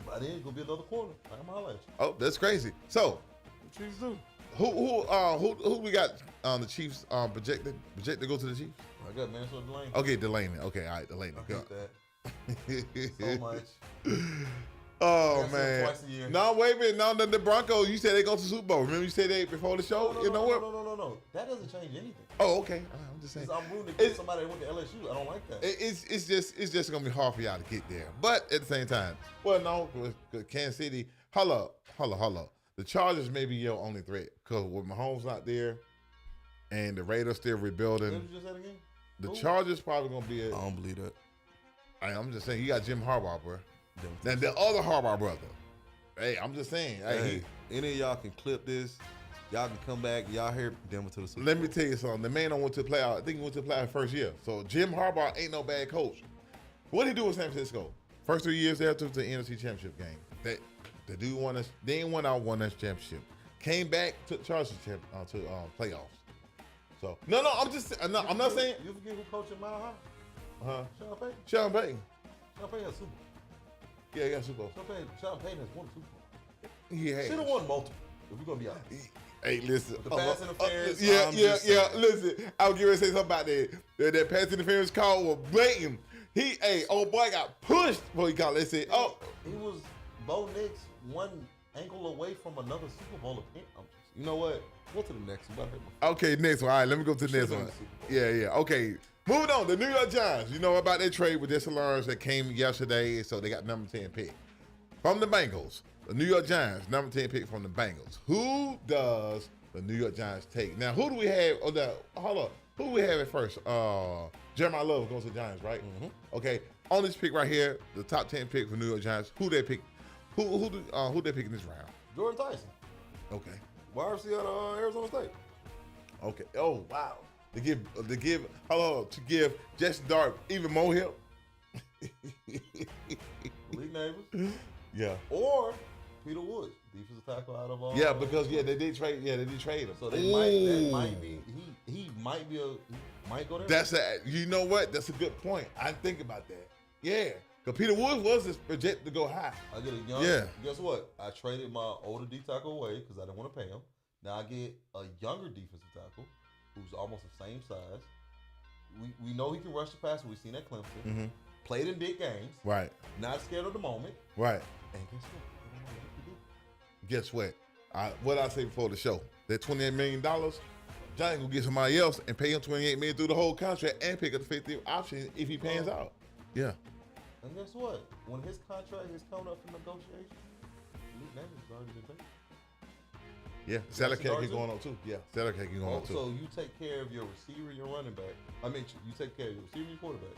By then, it's gonna be another corner. I'm holler at you. Oh, that's crazy. So, what Chiefs do? Who we got on the Chiefs projected to go to the Chiefs? I got Mansell Delaney. Okay, Delaney. Okay, all right, Delaney. I hate that so much. Oh man! Twice a year. No, wait a minute. No, the Broncos. You said they go to the Super Bowl. Remember you said they before the show. No, you know what? No. That doesn't change anything. Oh, okay. I'm just saying. I'm rooting against somebody that went to LSU. I don't like that. It's just gonna be hard for y'all to get there. But at the same time, well, no, with Kansas City. Holla. The Chargers may be your only threat because with Mahomes not there, and the Raiders still rebuilding. What did you just say again? The Chargers probably gonna be. I don't believe that. I'm just saying you got Jim Harbaugh, bro. Now the other Harbaugh brother. Hey, I'm just saying. Hey, any of y'all can clip this. Y'all can come back. Y'all hear Denver to the Super Bowl. Let me tell you something. The man don't went to the playoff. I think he went to the playoff first year. So Jim Harbaugh ain't no bad coach. What did he do with San Francisco? First 3 years there to the NFC Championship game. The dude won us. They ain't won that championship. Came back to Chargers to playoffs. So no, I'm not saying. You forget who coached at Mile High? Sean Payton. Sean Payton has Super Bowl. Yeah, he got Super Bowl. Sean Payton has won a Super Bowl. He has. Should have won multiple, if we're going to be honest. Hey, listen. The pass interference. Yeah. Listen, I was going to say something about that pass interference call was blatant. Old boy got pushed before he called it. They said, He was Bo Nix one ankle away from another Super Bowl appearance. You know what? Go to the next one. Okay, next one. All right, let me go to the next one. Yeah. Okay. Moving on, the New York Giants. You know about that trade with Dexter Lawrence that came yesterday, so they got number 10 pick. from the Bengals, the New York Giants, number 10 pick from the Bengals. Who does the New York Giants take? Now, who do we have? Hold up. Who do we have at first? Jeremiah Love goes to the Giants, right? Mm-hmm. Okay. On this pick right here, the top 10 pick for New York Giants, who they pick? Who they pick in this round? Jordan Tyson. Okay. Wide receiver out of Arizona State. Okay. Oh wow. To give Jackson Dart even more help. Malik Neighbors. Yeah. Or Peter Woods, defensive tackle out of Yeah, because they did trade him. So that might be he might go there. That's you know what? That's a good point. I didn't think about that. Yeah. Because Peter Woods was projected to go high. I get a young. Yeah. Guess what? I traded my older D tackle away because I didn't want to pay him. Now I get a younger defensive tackle who's almost the same size. We know he can rush the passer. We've seen that Clemson. Mm-hmm. Played in big games. Right. Not scared of the moment. Right. And Guess what? What I say before the show? That $28 million, Giants gonna get somebody else and pay him $28 million through the whole contract and pick up the 50th option if he pans out. Yeah. And guess what? When his contract is coming up for negotiation, Luke Neighbors has already been paid. Yeah, salary cap keep going on too. Yeah, salary cap keep going on too. So you take care of your receiver, your running back. You take care of your receiver, your quarterback.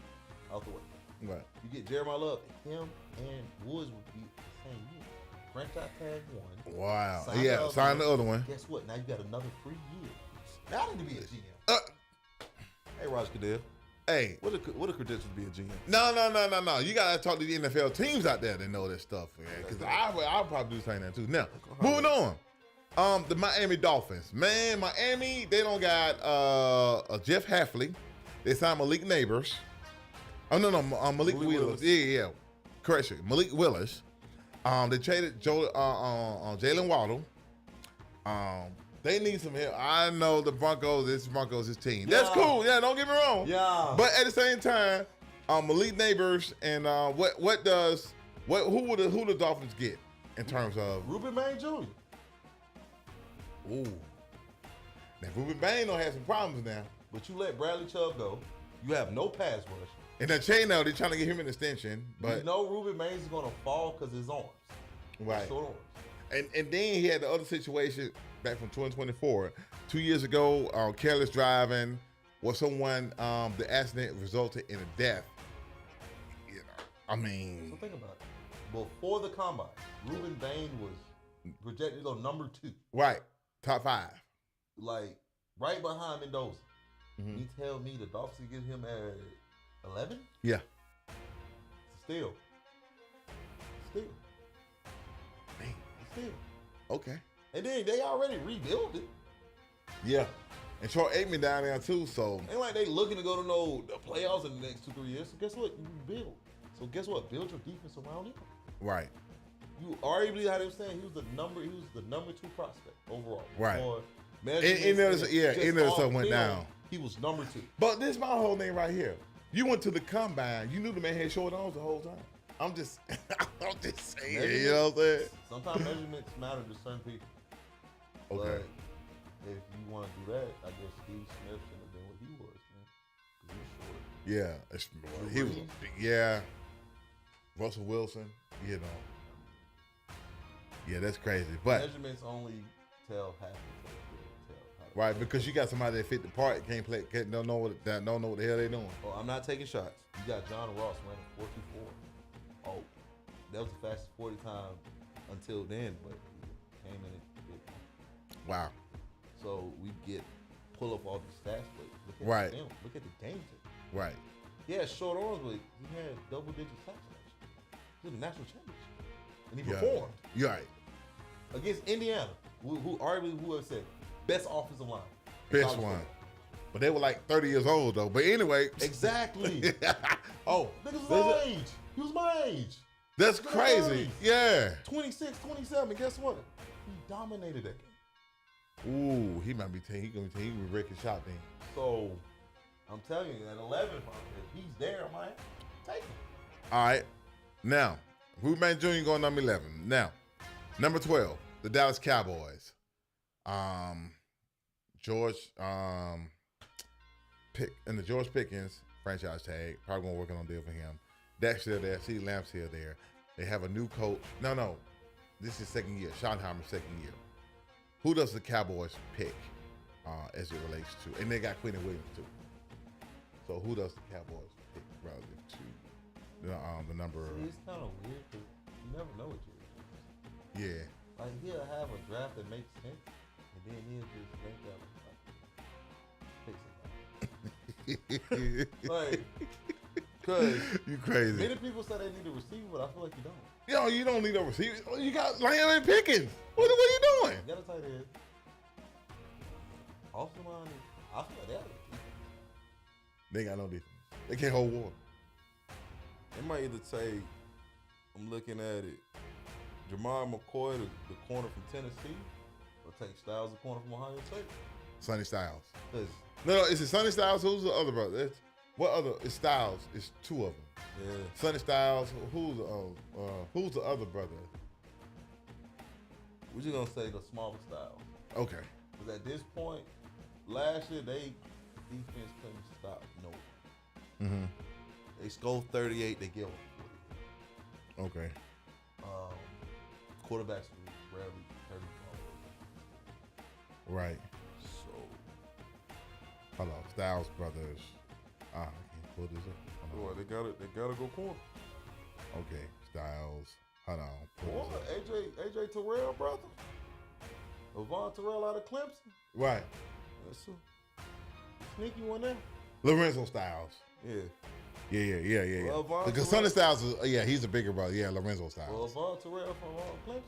Out the way. Right. You get Jeremiah Love. Him and Woods would be the same year. Franchise tag one. Wow. Sign the other one. Guess what? Now you got another 3 years. Now I need to be a GM. Hey, Raj Goodell. Hey. What a credentials to be a GM? No. You gotta talk to the NFL teams out there that know this stuff, man. Because I'll probably do the same thing too. Now, moving on. The Miami Dolphins. Man, Miami, they don't got Jeff Hafley. They signed Malik Neighbors. Oh, no, Malik Willis. Yeah. Correction. Malik Willis. They traded Jalen Waddle. They need some help. I know the Broncos, this team. Yeah. That's cool. Yeah, don't get me wrong. Yeah. But at the same time, Malik Neighbors and who the Dolphins get in terms of Ruben Bain Jr. Ooh. Now Ruben Bain don't have some problems now. But you let Bradley Chubb go. You have no pass rush. And that chain now, they're trying to get him an extension. But you know Ruben Bain is going to fall because his arms. Right. Short arms. And then he had the other situation back from 2024. 2 years ago, careless driving where someone, the accident resulted in a death. You know, I mean. So think about it. Before the combine, Ruben Bain was projected to go number 2. Right. Top 5. Like, right behind Mendoza. Mm-hmm. You tell me the Dolphins get him at 11? Yeah. Still. Man. Still. Okay. And then they already rebuilt it. Yeah. And Troy Aikman down there too, so. Ain't like they looking to go to the playoffs in the next 2-3 years. So guess what? You rebuild. So guess what? Build your defense around him. Right. You arguably had him saying he was the number 2 prospect overall. Right. And there's something went down. He was number 2. But this is my whole thing right here. You went to the combine. You knew the man had short arms the whole time. I'm just saying. You know what I'm saying? Sometimes measurements matter to certain people. Okay. But if you want to do that, I guess Steve Smith should have been what he was, man. Because he was short. Yeah. Russell Wilson, you know. Yeah, that's crazy. But measurements only tell half the truth. Right, because you got somebody that fit the part, can't play, don't know what the hell they're doing. Oh, I'm not taking shots. You got John Ross running 4.24. Oh, that was the fastest 40 time until then, but he came in and did. Wow. So we pull up all these stats, but look at right. the film. Look at the game tape. Right. He had short arms, but he had double-digit sacks last year. He was a national championship, and he performed. You're right. Against Indiana, who have said best offensive line. Best one. But they were like 30 years old though. But anyway. Exactly. Oh. Niggas was my age. He was my age. That's crazy. Yeah. 26, 27. Guess what? He dominated that game. Ooh, he might be he gonna be wreck his shot then. So I'm telling you, at 11, if he's there, man, take him. All right. Now, Ruben Jr. going number 11. Now, number 12, the Dallas Cowboys. George Pickens franchise tag, probably gonna work on a deal for him. Dak's still there, CeeDee Lamb's still there. They have a new coach. No. This is second year. Schottenheimer's second year. Who does the Cowboys pick as it relates to? And they got Quinn Williams too. So who does the Cowboys pick relative to the number? See, it's kind of weird because you never know what you're. Yeah. Like he'll have a draft that makes sense, and then he'll just think of fix it. Like, cause you crazy. Many people say they need a receiver, but I feel like you don't. Yo, you don't need a receiver. You got Lamb and Pickens. What are you doing? You got a tight end. Off the line, I feel like that. They ain't got no defense. They can't hold water. They might either take, I'm looking at it, Jamar McCoy, the corner from Tennessee, or take Styles, the corner from Ohio State. Sonny Styles. No, is it Sonny Styles? Who's the other brother? What other? It's Styles. It's two of them. Yeah. Sonny Styles. Who's the other brother? We're just gonna say the smaller Styles. Okay. Because at this point, last year they defense couldn't stop no one. Mm-hmm. They scored 38. They give them 40. Okay. Quarterbacks rarely 30. Right. So, hold on. Styles brothers. I can't pull this up. Boy, they gotta go corner. Okay. Styles. Hold on. Boy, AJ Terrell brother. Levon Terrell out of Clemson. Right. That's a sneaky one there. Lorenzo Styles. Yeah. Yeah. Well, Because Sonny Styles is, he's a bigger brother. Yeah, Lorenzo Styles. Well, Levon Terrell from Clemson.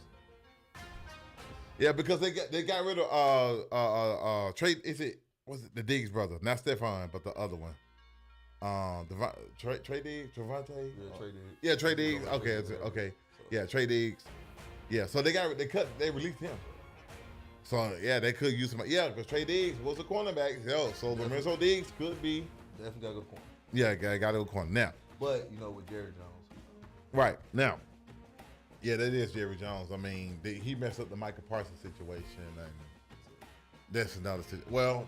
Yeah, because they got rid of Trey. Was it the Diggs brother? Not Stephon, but the other one. Trey Diggs, Trevante. Yeah, Trey Diggs. Yeah, Trey Diggs. Okay. Yeah, Trey Diggs. Yeah, so they released him. So yeah, they could use him. Yeah, because Trey Diggs was a cornerback. So Lorenzo Diggs could be. Definitely gotta go corner. Yeah, got to go corner now. But with Jerry Jones. Right now. Yeah, that is Jerry Jones. I mean, he messed up the Micah Parsons situation, and that's another situation. Well,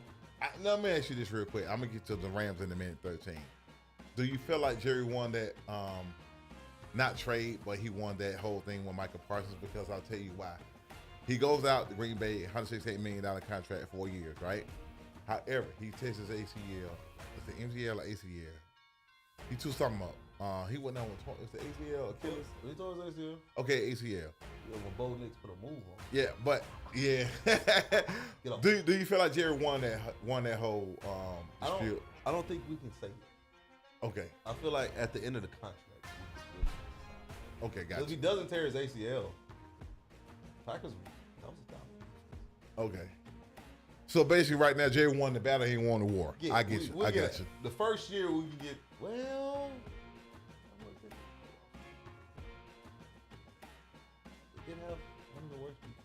let me ask you this real quick. I'm gonna get to the Rams in a minute 13. Do you feel like Jerry won that? Not trade, but he won that whole thing with Micah Parsons, because I'll tell you why. He goes out to Green Bay, $168 million contract, 4 years, right? However, he tests his ACL. It's the MCL or ACL. He too something up. He went down with it's the ACL, Achilles. He told his ACL. Okay, ACL. Yeah, when Bo Nix put a move on. Yeah, but yeah. do you feel like Jerry won that whole dispute? I don't think we can say it. Okay. I feel like at the end of the contract. Okay, gotcha. If he doesn't tear his ACL, Packers, that was a dominant. Okay. So basically, right now, Jerry won the battle. He won the war. Yeah, I get you. I got you. The first year we can get they didn't have one of the worst people.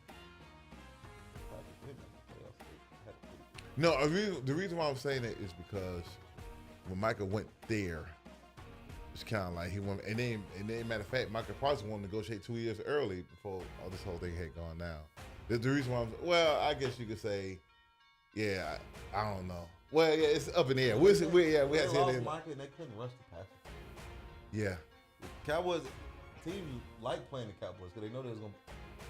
No, the reason why I'm saying that is because when Micah went there, it's kind of like he went, and then matter of fact, Micah Parsons wanted to negotiate 2 years early before all this whole thing had gone down. The reason why I guess you could say, yeah, I don't know. Well, yeah, it's up in the air. We had to lost Micah and they couldn't rush the passer. Yeah. Cowboys teams like playing the Cowboys because they know there's gonna.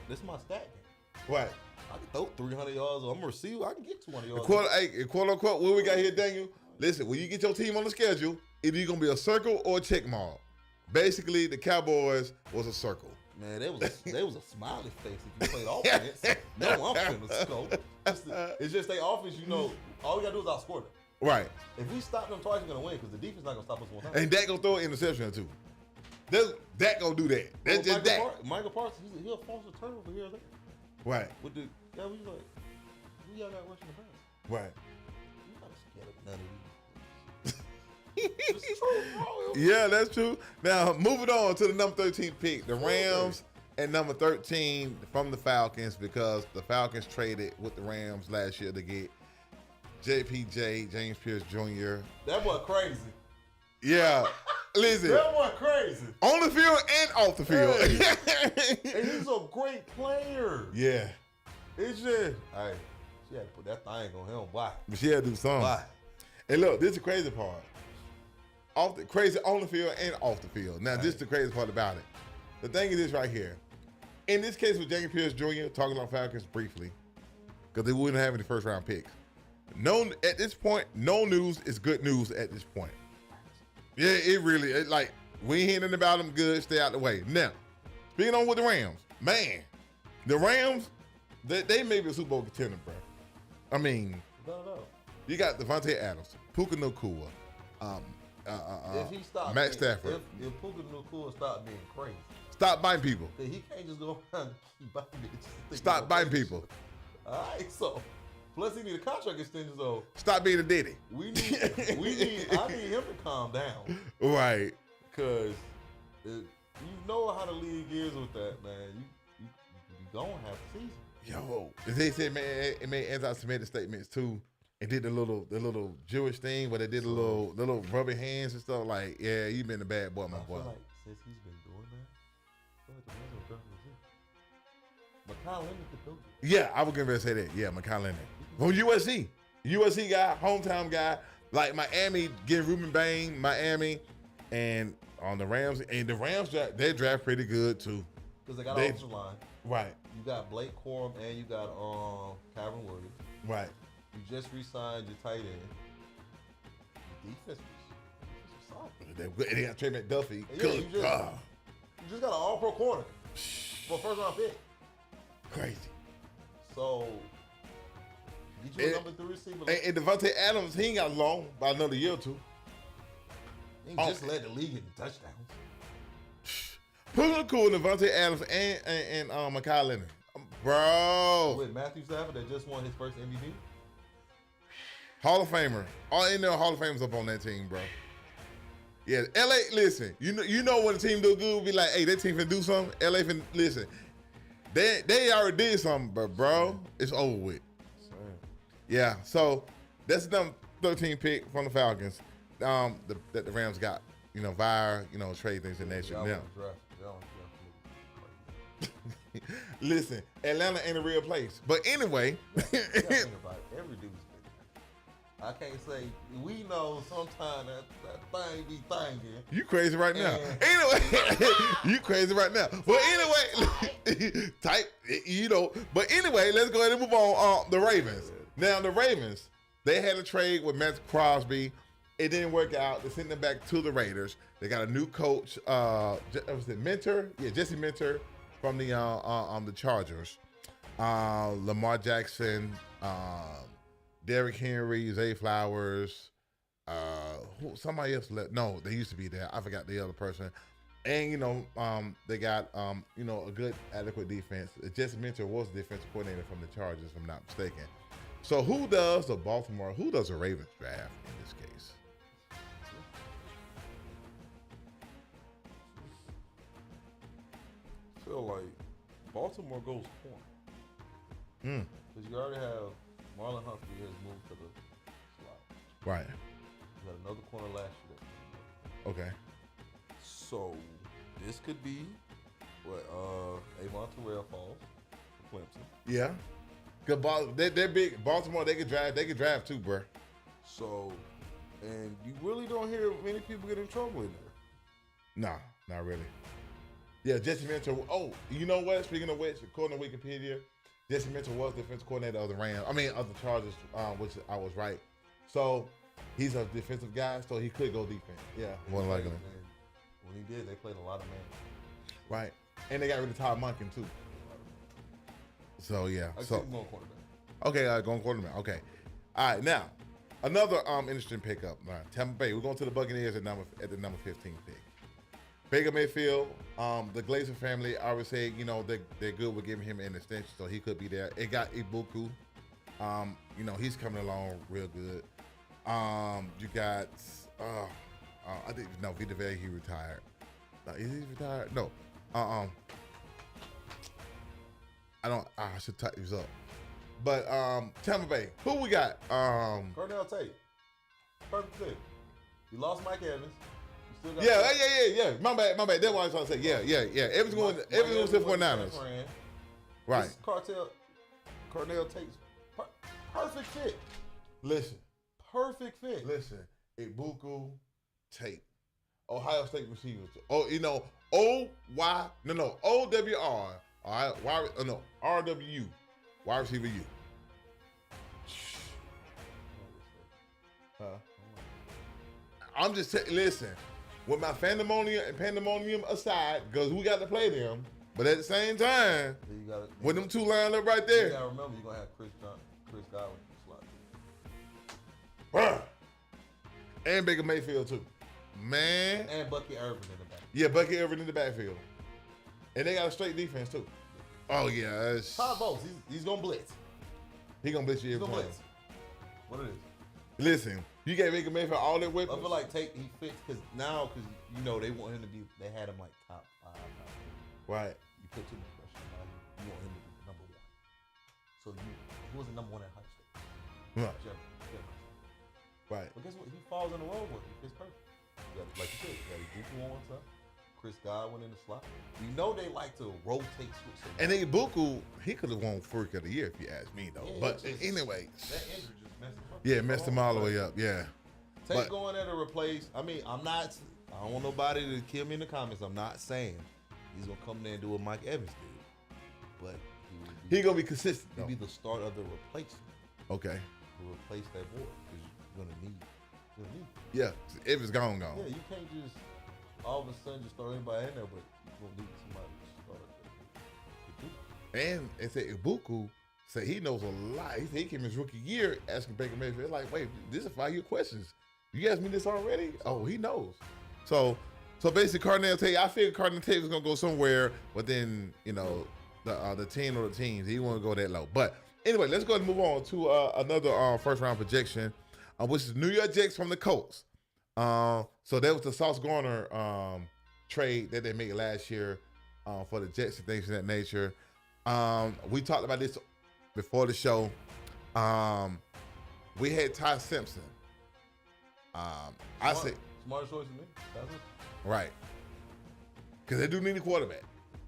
This is my stat game. Right. I can throw 300 yards. I'm a receiver. I can get 200 yards. Quote unquote, what we got here, Daniel? Listen, when you get your team on the schedule, either you're gonna be a circle or a check mark. Basically, the Cowboys was a circle. Man, they was a smiley face if you played offense. No, I'm finna scope. It's just they offense, all we gotta do is outscore them. Right. If we stop them twice, we're gonna win because the defense not gonna stop us one time. And Dak gonna throw an interception or two. Dak gonna do that. That's just Dak. Michael Parsons, he'll force a turnover here or there. Right. With we y'all got rushing the pass. Right. You not scared of none of these. It's true, bro. Yeah, that's true. Now, moving on to the number 13 pick, the Rams and number 13 from the Falcons, because the Falcons traded with the Rams last year to get JPJ, James Pierce Jr. That boy crazy. Yeah. Listen. That boy crazy. On the field and off the field. Hey. And he's a great player. Yeah. It's just, hey, she had to put that thing on him. Why? But she had to do something. Why? And look, this is the crazy part. Crazy on the field and off the field. Now, this is the crazy part about it. The thing is this right here. In this case with Jacob Pierce Jr., talking about Falcons briefly, because they wouldn't have any first round picks. No, at this point, no news is good news at this point. Yeah, it really, like, we ain't hearing nothing about them good, stay out the way. Now, speaking on with the Rams, man, the Rams, they may be a Super Bowl contender, bro. I mean, you got Devontae Adams, Puka Nacua, if he stopped Matt Stafford. If Puka Nacua stopped being crazy. Stop biting people. He can't just go around and keep biting bitches. Stop biting people. All right, so plus he need a contract extension, so stop being a ditty. I need him to calm down. Right. Cause you know how the league is with that, man. You don't have the season. Yo, they said, man, it made anti-Semitic statements too, and did the little Jewish thing where they did the little rubbing hands and stuff. Like, yeah, you been a bad boy, my boy. Like since he's been doing that, McCall Leonard could do it. Yeah, I was gonna say that. Yeah, McCall Leonard from USC guy, hometown guy. Like Miami, getting Ruben Bain, Miami, and on the Rams, and the Rams they draft pretty good too. Because they got an offensive line. Right. You got Blake Corum and you got Calvin Williams. Right. You just re-signed your tight end. Your defense was solid. They got Trey McDuffie. Yeah, you just got an all-pro corner for a first-round pick. Crazy. So, get you a number 3 receiver. And Devontae Adams, he ain't got long, by another year or two. He just led the league in touchdowns. Put it cool, Devontae Adams and Mekhi Leonard. Bro. With Matthew Stafford that just won his first MVP? Hall of Famer. All in there, Hall of Famers up on that team, bro. Yeah, LA, listen, you know when a team do good, we be like, hey, that team finna do something. LA finna, listen, they already did something, but bro, it's over with. Yeah, so that's the number 13 pick from the Falcons that the Rams got, via, trade things in nature. Now, listen, Atlanta ain't a real place. But anyway. Every dude's I can't say, we know sometimes that thing be thinking. You crazy right now. Anyway, you crazy right now. But anyway, but anyway, let's go ahead and move on. The Ravens. Now, the Ravens, they had a trade with Matt Crosby. It didn't work out. They sent them back to the Raiders. They got a new coach, was it Mentor? Yeah, Jesse Mentor from the Chargers. Lamar Jackson, Derrick Henry, Zay Flowers, somebody else left. No, they used to be there. I forgot the other person. And, they got, a good, adequate defense. Jesse Mentor was the defensive coordinator from the Chargers, if I'm not mistaken. So who does the Ravens draft in this case? I feel like Baltimore goes corner. Because you already have Marlon Humphrey has moved to the slot. Right. You got another corner last year. Okay. So this could be what Avon Terrell falls for Clemson. Yeah. Cause they're big. Baltimore, they could draft too, bro. So, and you really don't hear many people get in trouble in there. Nah, not really. Yeah, Jesse Mentor. Oh, you know what? Speaking of which, according to Wikipedia, Jesse Mentor was defensive coordinator of the of the Chargers, which I was right. So he's a defensive guy, so he could go defense. Yeah, more than likely. When he did, they played a lot of man. Right, and they got rid of Todd Monken too. So yeah. Going quarterback. Okay, going quarterback. Okay. All right, now another interesting pickup. All right, Tampa Bay. We're going to the Buccaneers at the number 15 pick. Baker Mayfield, the Glazer family, I would say, they're good with giving him an extension, so he could be there. It got Ibuku. He's coming along real good. You got, I think, Vita Vea, he retired. Is he retired? No. I should type these up. But Tampa Bay, who we got? Cordell Tate. Perfect fit. You lost Mike Evans. Yeah. My bad. That's what I was trying to say. Yeah. Everyone's going for Niners. Right. Cordell Tate's perfect fit. Listen. Perfect fit. Listen. Ibuku, Tate. Ohio State receivers. Oh, you know, O-Y, no, O-W-R, all right, no, R-W-U, wide receiver U. Huh? I'm just saying, listen, with my pandemonium aside, because we got to play them, but at the same time, with them two lined up right there. You gotta remember, you're gonna have Chris Godwin in the slot. And Baker Mayfield too. Man. And Bucky Irvin in the back. Yeah, Bucky Irvin in the backfield. And they got a straight defense too. Oh yeah. Todd Bowles, he's gonna blitz. He gonna blitz you every time. What it is? Listen, you gave Baker Mayfield all that weapons. I feel like he fits because you know they want him to be. They had him like top 5. Right. You put too much pressure on him. You want him to be number 1. So he wasn't number 1 at Ohio State. Right. Right. But guess what? He falls in the role with him. It's perfect. Like you said, you got Ibuku on one side, Chris Godwin in the slot. You know they like to rotate switch. And then Ibuku, he could have won Freak of the Year if you ask me though. Yeah, but anyway. That injury just messed him up. Yeah, messed him all the way up. Yeah. Take going there to replace. I mean, I don't want nobody to kill me in the comments. I'm not saying he's gonna come there and do what Mike Evans did, but he gonna be consistent. He'll be the start of the replacement. Okay. To replace that board because you're gonna need. Yeah, if it's gone. Yeah, you can't just all of a sudden just throw anybody in there, but you're gonna need somebody to start. And it said Ibuku said he knows a lot. He said he came his rookie year asking Baker Mayfield, like, wait, this is 5-year questions. You asked me this already? Oh, he knows. So basically, Cardinal Tate, I figured Cardinal Tate was gonna go somewhere, but then you know the team or the teams, he won't go that low. But anyway, let's go ahead and move on to another first round projection, which is New York Jets from the Colts. So that was the Sauce Gardner trade that they made last year for the Jets and things of that nature. We talked about this before the show. We had Ty Simpson. I say smarter choice than me. That's it. Right. Because they do need a quarterback.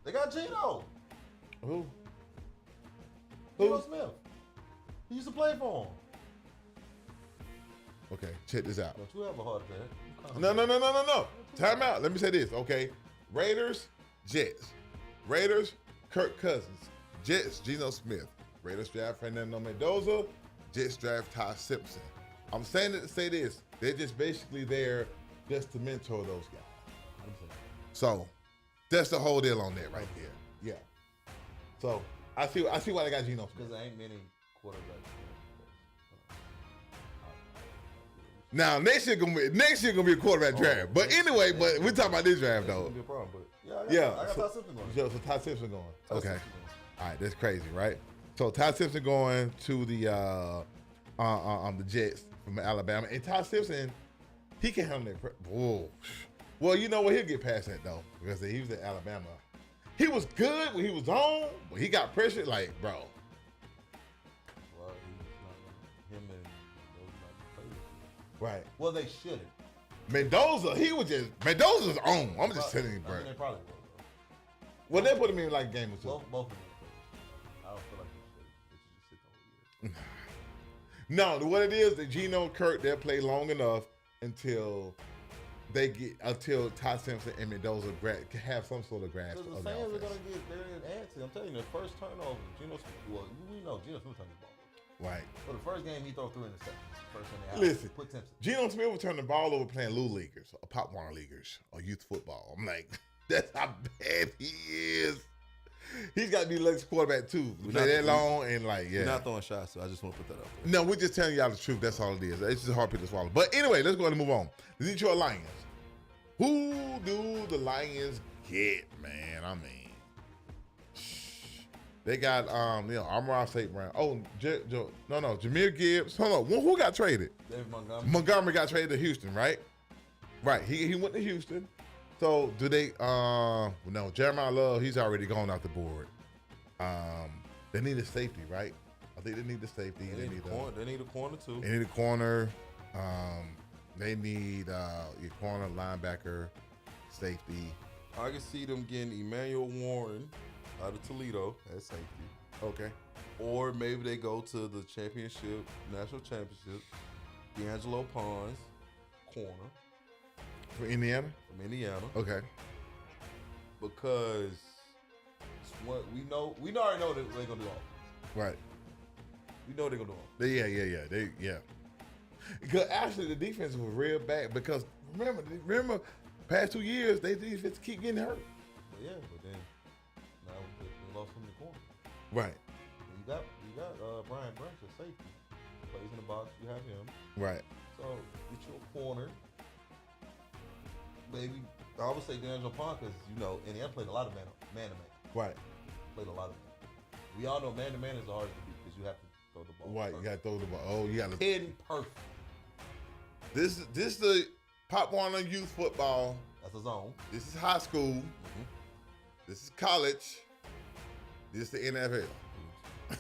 They got Geno. Who? Geno Smith. He used to play for him. Okay, check this out. Don't you have a heart attack? No. Time out. Let me say this, okay? Raiders, Jets. Raiders, Kirk Cousins. Jets, Geno Smith. Raiders draft Fernando Mendoza. Jets draft Ty Simpson. I'm saying it to say this. They're just basically there just to mentor those guys. So that's the whole deal on that right there. Yeah. So I see why they got Geno Smith. Because there ain't many quarterbacks. Now next year gonna be a quarterback draft. But anyway, but we're talking about this draft though. Be a problem, but yeah. I got Ty Simpson going. So Ty Simpson going. Okay. All right, that's crazy, right? So Ty Simpson going to the Jets from Alabama, and Ty Simpson, he can handle that. Whoa. Well, you know what? He'll get past that though, because he was at Alabama. He was good when he was on, but he got pressured. Like, bro. Well, him and right. Well, they shouldn't. Mendoza's on. I'm just telling you, bro. I mean, they probably will. Well, they put him in like a game or two. Both of them. I don't feel like they should just sit the whole year. No, what it is, that Geno and Kirk, they'll play long enough until Ty Simpson and Mendoza have some sort of grasp. Because the fans are going to get very antsy. I'm telling you, the first turnover, we know Geno Smith turned the ball over. Right. For the first game, he threw 3 interceptions. First thing they Listen, put Simpson. Geno Smith would turn the ball over playing Little Leaguers or Pop Warner Leaguers or youth football. I'm like, that's how bad he is. He's got to be the next quarterback too. Play that long and like, yeah. We're not throwing shots, so I just want to put that out there. No, we're just telling y'all the truth. That's all it is. It's just a hard pill to swallow. But anyway, let's go ahead and move on. The Detroit Lions. Who do the Lions get, man? I mean, they got Amon-Ra St. Brown. Oh, Jahmyr Gibbs. Hold on, who got traded? David Montgomery. Montgomery got traded to Houston, right? Right. He went to Houston. So do they? No, Jeremiah Love. He's already gone out the board. They need a safety, right? I think they need the safety. They need a corner too. They need a corner. They need your corner, linebacker, safety. I can see them getting Emmanuel Warren out of Toledo at safety. Okay. Or maybe they go to the national championship. D'Angelo Pons, corner. From Indiana? From Indiana. Okay. Because what we already know that they're gonna do offense. Right. We know they're gonna do offense. Yeah. Because actually the defense was real bad because remember past 2 years they defense keep getting hurt. But then now they lost him in the corner. Right. You got Brian Branch at safety. Plays in the box, you have him. Right. So get you a corner. Maybe I would say D'Angelo Pond because Indiana played a lot of man to man. Right. Played a lot of man. We all know man to man is the hardest to beat because you have to throw the ball. Right, perfect. you gotta throw the ball. Oh, you gotta Hidden perfect. This the Pop Warner youth football. That's a zone. This is high school. Mm-hmm. This is college. This is the NFL. So,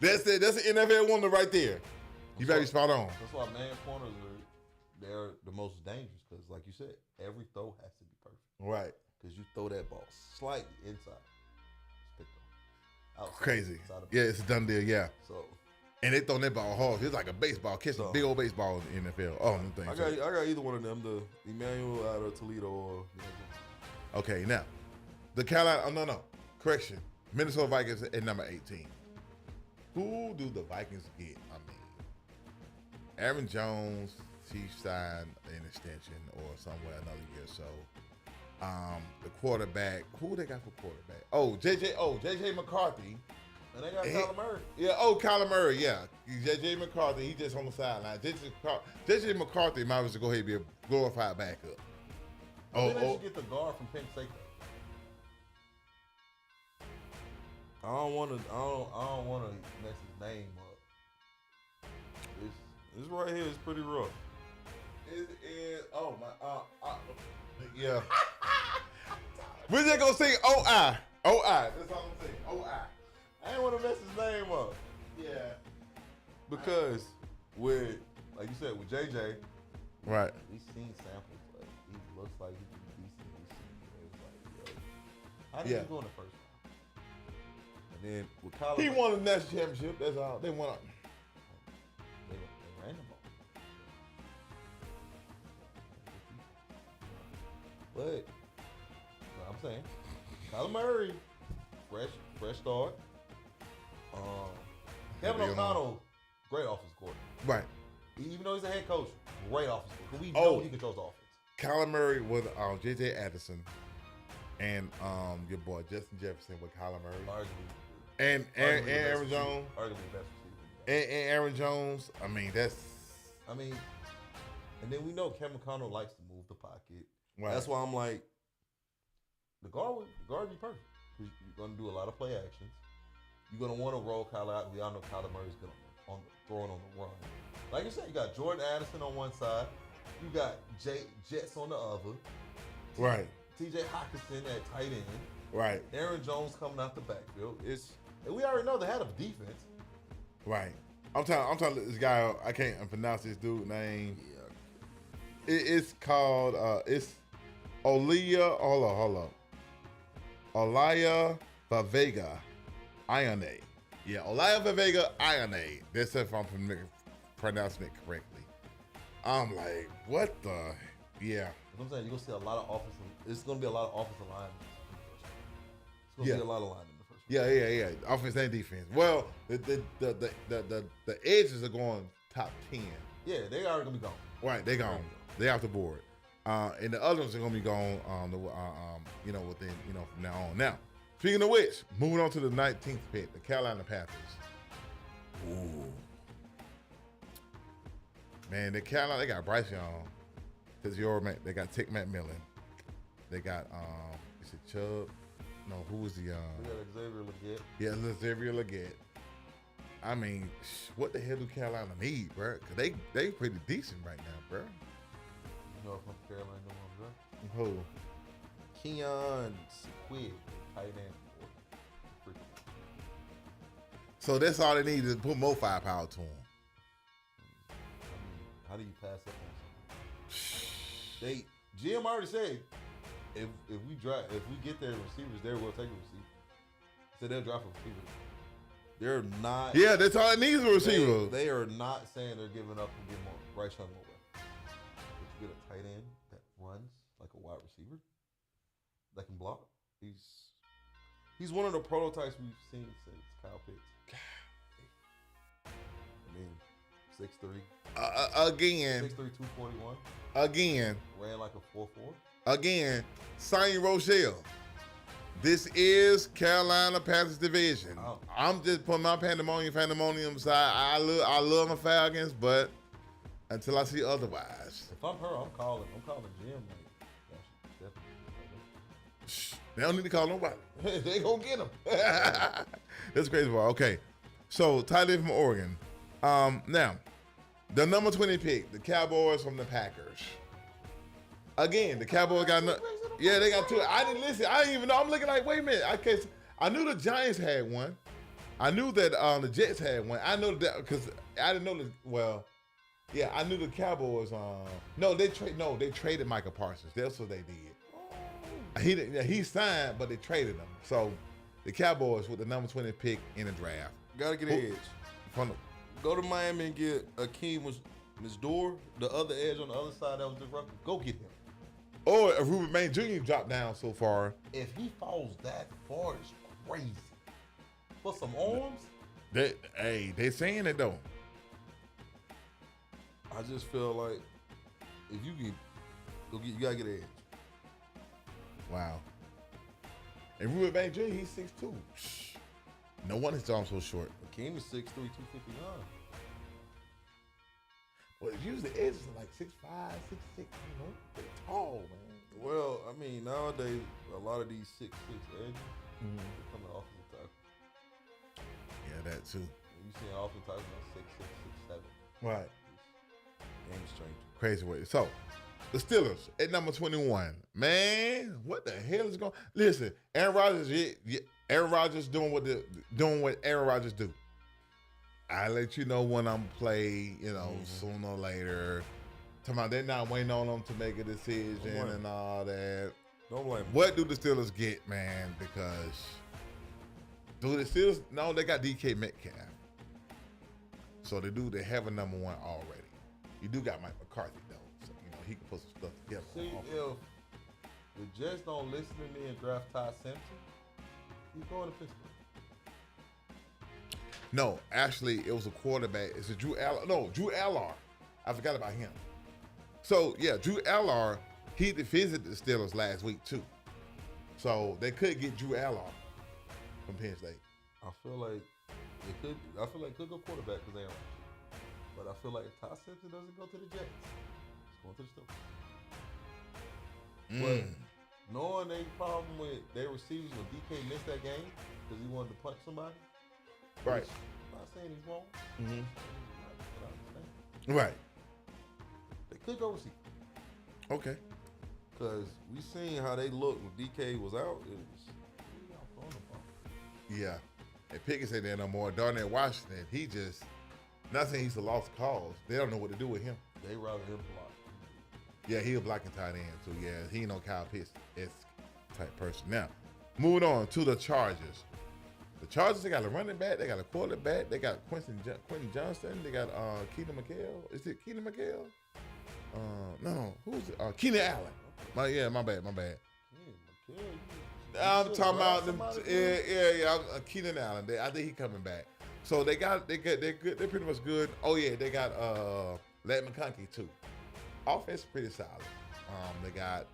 That's it. That's the NFL one right there. You better be spot on. That's why man corners they're the most dangerous because, like you said, every throw has to be perfect. Right. Because you throw that ball slightly inside, it's picked off. Outside, Crazy. inside Yeah, it's a done deal. Yeah. So. And they throwing that ball hard. It's like a baseball, catching a big old baseball in the NFL. Oh, them things. I got either one of them, the Emmanuel out of Toledo or. Okay, now the Carolina. Oh no. Correction. Minnesota Vikings at number 18. Who do the Vikings get? I mean, Aaron Jones. Chiefs signed an extension or somewhere another year or so. The quarterback. Who they got for quarterback? Oh, JJ McCarthy. And they got Kyler Murray. Yeah, Kyler Murray, yeah. JJ McCarthy, he just on the sideline. JJ McCarthy might as well go ahead and be a glorified backup. Then they should get the guard from Penn State. I don't want to mess his name up. This right here is pretty rough. It is. Oh my. Yeah. We're just gonna say OI. That's all I'm saying. OI. I ain't want to mess his name up. Yeah. Because with, like you said, with JJ, right. We've seen samples. Like he looks like he can be decent. It's like, yo, how did he go in the first round? And then with Kyler, he won the national championship. That's all. They won. They ran the ball. But I'm saying, Kyler Murray, fresh start. Kevin O'Connell, great offensive coordinator. Right. Even though he's a head coach, great offensive coordinator. We know he controls the offense. Kyler Murray with J.J. Addison and your boy Justin Jefferson with Kyler Murray. And Aaron Jones. Arguably the best receiver. And Aaron Jones. I mean, and then we know Kevin O'Connell likes to move the pocket. Right. That's why I'm like, the guard would be perfect. Because you're going to do a lot of play actions. You're going to want to roll Kyler out. We all know Kyler Murray's good on throwing on the run. Like you said, you got Jordan Addison on one side. You got Jets on the other. Right. T.J. Hockenson at tight end. Right. Aaron Jones coming out the backfield. And we already know they had a defense. Right. I'm trying to look this guy up. I can't pronounce this dude's name. Yeah. It's called it's Olia. Hold up. Olaya Vavega Ione. Yeah, Olaya Vavega Ione. That's if I'm pronouncing it correctly. I'm like, what the? Yeah. I'm saying you're gonna see a lot of offensive. It's gonna be a lot of offensive linemen in the first round. It's gonna be a lot of linemen in the first round. Yeah. Offense and defense. Well, the edges are going top 10. Yeah, they are gonna be gone. Right, they gone. They off the board. And the other ones are gonna be gone. Within from now on. Now, speaking of which, moving on to the 19th pick, the Carolina Panthers. Ooh. Man, the Carolina, they got Bryce Young. They got Tick McMillan. They got is it Chubb? No, who was the We got Xavier Legette. Yeah, Xavier Legette. I mean, what the hell do Carolina need, bro? Cause they pretty decent right now, bro. You know from Carolina, no one, bro. Who? Keon Sequid, tight end. So that's all they need is put more firepower to him. I mean, how do you pass up on something? GM already said if we get their receivers there, we'll take a receiver. So they'll drop a receiver. They're not. Yeah, that's all it needs, a receiver. They are not saying they're giving up and getting more Bryce Young away. But you get a tight end that like a wide receiver that can block. He's one of the prototypes we've seen since Kyle Pitts. I mean, 6'3". Again. 6'3", 241. Again. Ran like a 4.4. Again, Sonny Rochelle. This is Carolina Panthers division. Oh. I'm just putting my pandemonium side. I love my Falcons, but until I see otherwise. If I'm her, I'm calling Jim. Like, definitely. Shh, they don't need to call nobody. They gonna get him. That's crazy. Okay, so tight end from Oregon. Now, the number 20 pick, the Cowboys from the Packers. Again, the Cowboys got they got two. I didn't listen. I didn't even know. I'm looking like, wait a minute. I knew the Giants had one. I knew that the Jets had one. I know that because I didn't know I knew the Cowboys. They traded Micah Parsons. That's what they did. He signed, but they traded him. So the Cowboys with the number 20 pick in the draft. Gotta get an edge. Go to Miami and get Akeem Misdour, the other edge on the other side that was disrupted. Go get him. Or Ruben May Jr. dropped down so far. If he falls that far, it's crazy. For some arms? They saying it though. I just feel like if you you gotta get an edge. Wow. And Ruben May Jr., he's 6'2". No wonder his arm's so short. Akeem is 6'3", 259. Well, usually edges are like 6'5", 6'6", they're tall, man. Well, I mean, nowadays, a lot of these 6'6" edges are coming off of the tackle. Yeah, that too. You see an offensive tackle on 6'6", 6'7". Right. Game strange. Crazy way. So, the Steelers at number 21. Man, what the hell is going on? Listen, Aaron Rodgers doing what Aaron Rodgers do. I let you know when I'm play, sooner or later. Talking about they're not waiting on them to make a decision and all that. Don't blame them. What do the Steelers get, man? Because do the Steelers? No, they got DK Metcalf. So they have a number one already. You do got Mike McCarthy though, so he can put some stuff together. See, if the Jets don't listen to me and draft Todd Simpson, he's going to Pittsburgh. No, actually, it was a quarterback. It's a Drew Allard. I forgot about him. So, yeah, Drew Allard, he visited the Steelers last week, too. So, they could get Drew Allard from Penn State. I feel like it could go quarterback because they don't. But I feel like if Todd Simpson doesn't go to the Jets, it's going to the Steelers. But knowing they problem with their receivers when DK missed that game because he wanted to punch somebody. Right. I'm not saying he's wrong. Right. They could go receiver. Okay. Because we seen how they looked when DK was out. Yeah. And Pickett said that no more. Darnell Washington, he just, nothing, he's a lost cause. They don't know what to do with him. They rather him block. Yeah, he a blocking tight end. So, yeah, he ain't no Kyle Pitts-esque type person. Now, moving on to the Chargers. The Chargers, they got a running back, they got a quarterback, they got Quentin Johnston, they got Keenan McHale. Is it Keenan McHale? No, who's it? Keenan Allen. My bad. I'm talking about them. Yeah. Keenan Allen. I think he coming back. So they're good. They're pretty much good. Oh yeah, they got Ladd McConkey too. Offense pretty solid. They got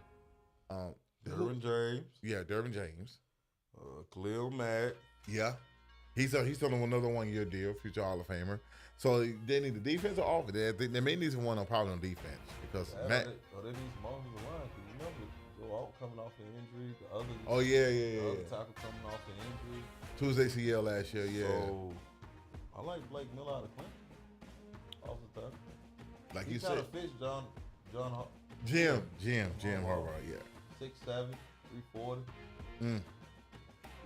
Derwin James. Yeah, Derwin James. Khalil Mack. Yeah. He's on another 1-year deal, future Hall of Famer. So they need the defense or offense. They may need someone probably on defense because Matt. They need some offensive line because you know Joe Alt coming off an injury. The other. Oh yeah. The other tackle coming off an injury. Tuesday ACL last year. Yeah. So I like Blake Miller out of Clemson. Off the tackle. Like he you kind said. of fits John Jim Harbaugh. Yeah. 6'7", 340.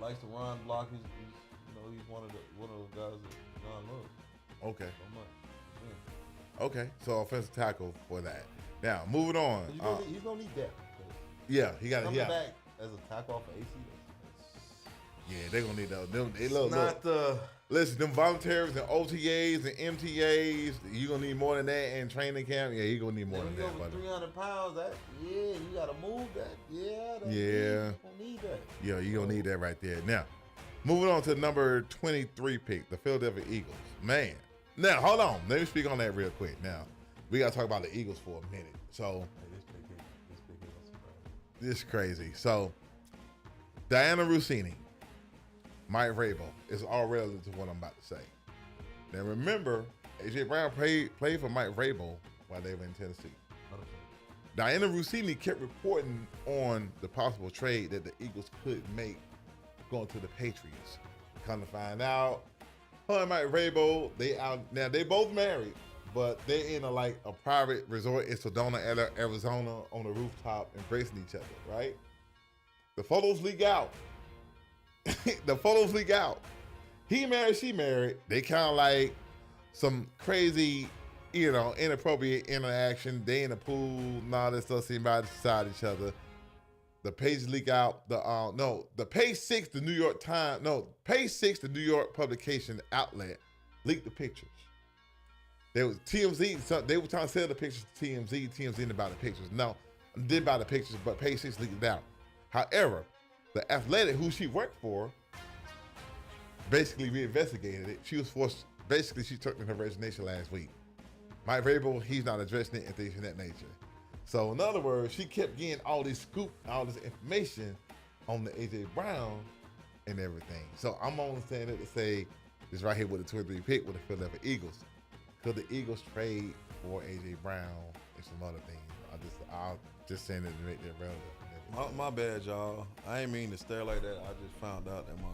Likes to run, block. He's one of those guys that John loves. Okay. So much. Yeah. Okay. So offensive tackle for that. Now moving on. He's gonna need depth. Yeah, he got coming back as a tackle off of AC. Yeah, they're gonna need those. Listen, them volunteers and OTAs and MTAs, you gonna need more than that in training camp. Yeah, you gonna need more than that. Over 300 pounds, you gotta move that. Yeah, you gonna need that. Yeah, you gonna need that right there. Now, moving on to number 23 pick, the Philadelphia Eagles. Man, now hold on. Let me speak on that real quick. Now, we gotta talk about the Eagles for a minute. So, this is crazy. So, Diana Rossini, Mike Vrabel is all relative to what I'm about to say. Now remember, AJ Brown played for Mike Vrabel while they were in Tennessee. Diana Rossini kept reporting on the possible trade that the Eagles could make going to the Patriots. Come to find out, her and Mike Vrabel, they both married, but they're in a private resort in Sedona, Arizona, on a rooftop, embracing each other, right? The photos leak out. He married, she married. They kind of like some crazy, inappropriate interaction. They in the pool and all this stuff, seeing by beside each other. The pages leak out. The Page 6, the New York Times, Page 6, the New York publication outlet, leaked the pictures. There was TMZ, so they were trying to sell the pictures to TMZ. TMZ didn't buy the pictures. No, did buy the pictures, but Page 6 leaked it out. However, the Athletic, who she worked for, basically reinvestigated it. She was forced, she took in her resignation last week. Mike Vrabel, he's not addressing it and things of that nature. So in other words, she kept getting all this scoop, all this information on the AJ Brown and everything. So I'm only saying it to say this right here with the 23 pick with the Philadelphia Eagles. Could the Eagles trade for AJ Brown and some other things? I'll just saying it to make that relevant. My bad, y'all. I ain't mean to stare like that. I just found out that my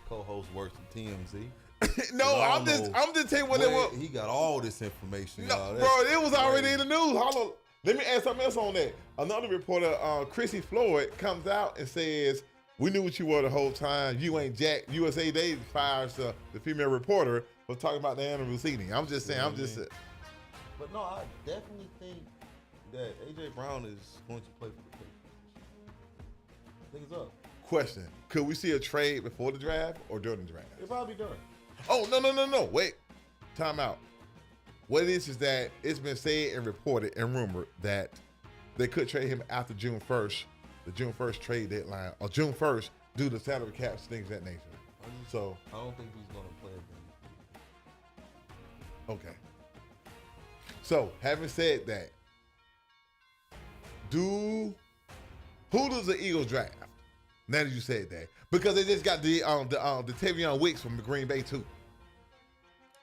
co-host works at TMZ. No, I'm just telling you what it was. He got all this information, no, y'all. Bro, it was already in the news. Hold on. Let me add something else on that. Another reporter, Chrissy Floyd, comes out and says, "We knew what you were the whole time. You ain't Jack." USA Today fires the female reporter for talking about Diana Rossini. I'm just saying. But no, I definitely think that AJ Brown is going to play for the Patriots. I think it's up. Question: could we see a trade before the draft or during the draft? It'll probably be during. Oh, no. Wait. Time out. What it is that it's been said and reported and rumored that they could trade him after June 1st, the June 1st trade deadline, or June 1st due to salary caps, things of that nature. So I don't think he's going to play again. Okay. So having said that, who does the Eagles draft? Now that you said that, because they just got the Tavion Wicks from Green Bay too.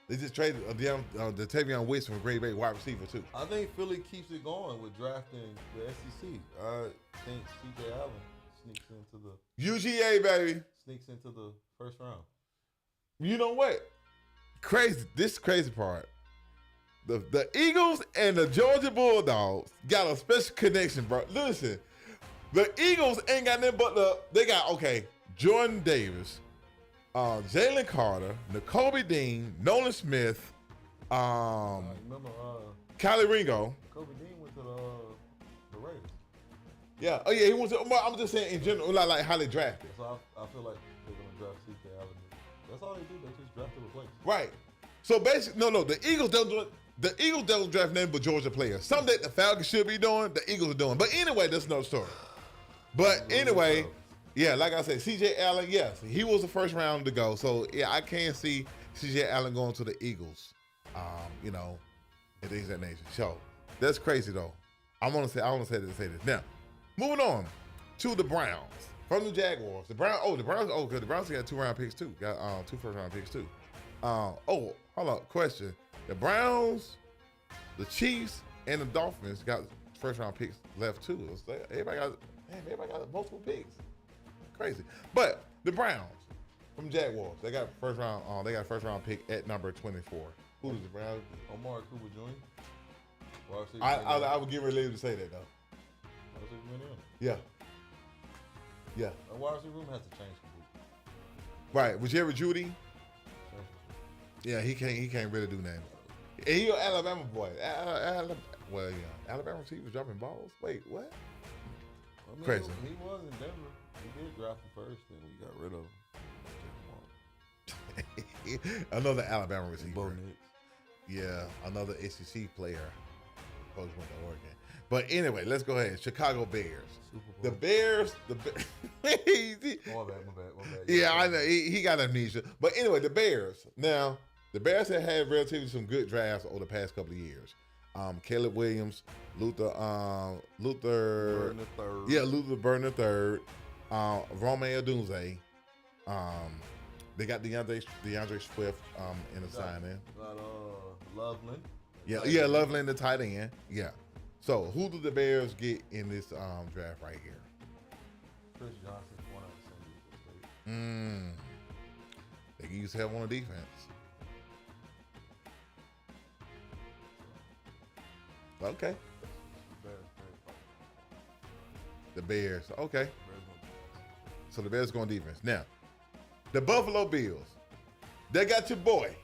They just traded the Tavion Wicks from Green Bay wide receiver too. I think Philly keeps it going with drafting the SEC. I think C.J. Allen sneaks into the UGA, baby. Sneaks into the first round. You know what? Crazy. This crazy part. The Eagles and the Georgia Bulldogs got a special connection, bro. Listen, the Eagles ain't got nothing but they got Jordan Davis, Jalen Carter, N'Kobe Dean, Nolan Smith, remember Kylie Ringo. Kobe Dean went to the Raiders. Yeah. Oh yeah, he went to. I'm just saying in general, like how they drafted. So I feel like they're gonna draft C.J. Allen. That's all they do. They just draft a replacement. Right. So basically, no. The Eagles don't draft nothing but Georgia players. Something that the Falcons should be doing, the Eagles are doing. But anyway, that's another story. But anyway, yeah, like I said, C.J. Allen, yes, he was the first round to go. So yeah, I can see C.J. Allen going to the Eagles. And things of that nature. So that's crazy though. I want to say this. Now, moving on to the Browns from the Jaguars. The Browns got 2 round picks too. Got 2 first round picks too. Hold on, question. The Browns, the Chiefs, and the Dolphins got first round picks left too. Everybody got multiple picks. Crazy. But the Browns from Jaguars, they got first round pick at number 24. Who does the Browns? Omar Cooper Jr. I would give her a leave to say that though. Yeah. The wide receiver room has to change completely. Right. Was Jerry Jeudy? Yeah, he can't really do nothing. And he an Alabama boy. Alabama receivers dropping balls. Wait, what? I mean, Crazy. He was in Denver. We did draft him first, then we got rid of him. Another Alabama receiver. Bo Nix. Yeah, another SEC player. Coach went to Oregon. But anyway, let's go ahead. Chicago Bears. Super Bowl. The Bears. Oh, my bad. Yeah, I know. He got amnesia. But anyway, the Bears. Now, the Bears have had relatively some good drafts over the past couple of years. Caleb Williams, Luther Burton III. Yeah, Luther Burton III, Romeo Dunze. They got DeAndre Swift in the signing. Got Loveland. Yeah, Loveland, the tight end. Yeah. So who do the Bears get in this draft right here? Chris Johnson, one out of San Diego State. They can use help on the defense. Okay. The Bears. Okay. So the Bears going defense. Now, the Buffalo Bills. They got your boy.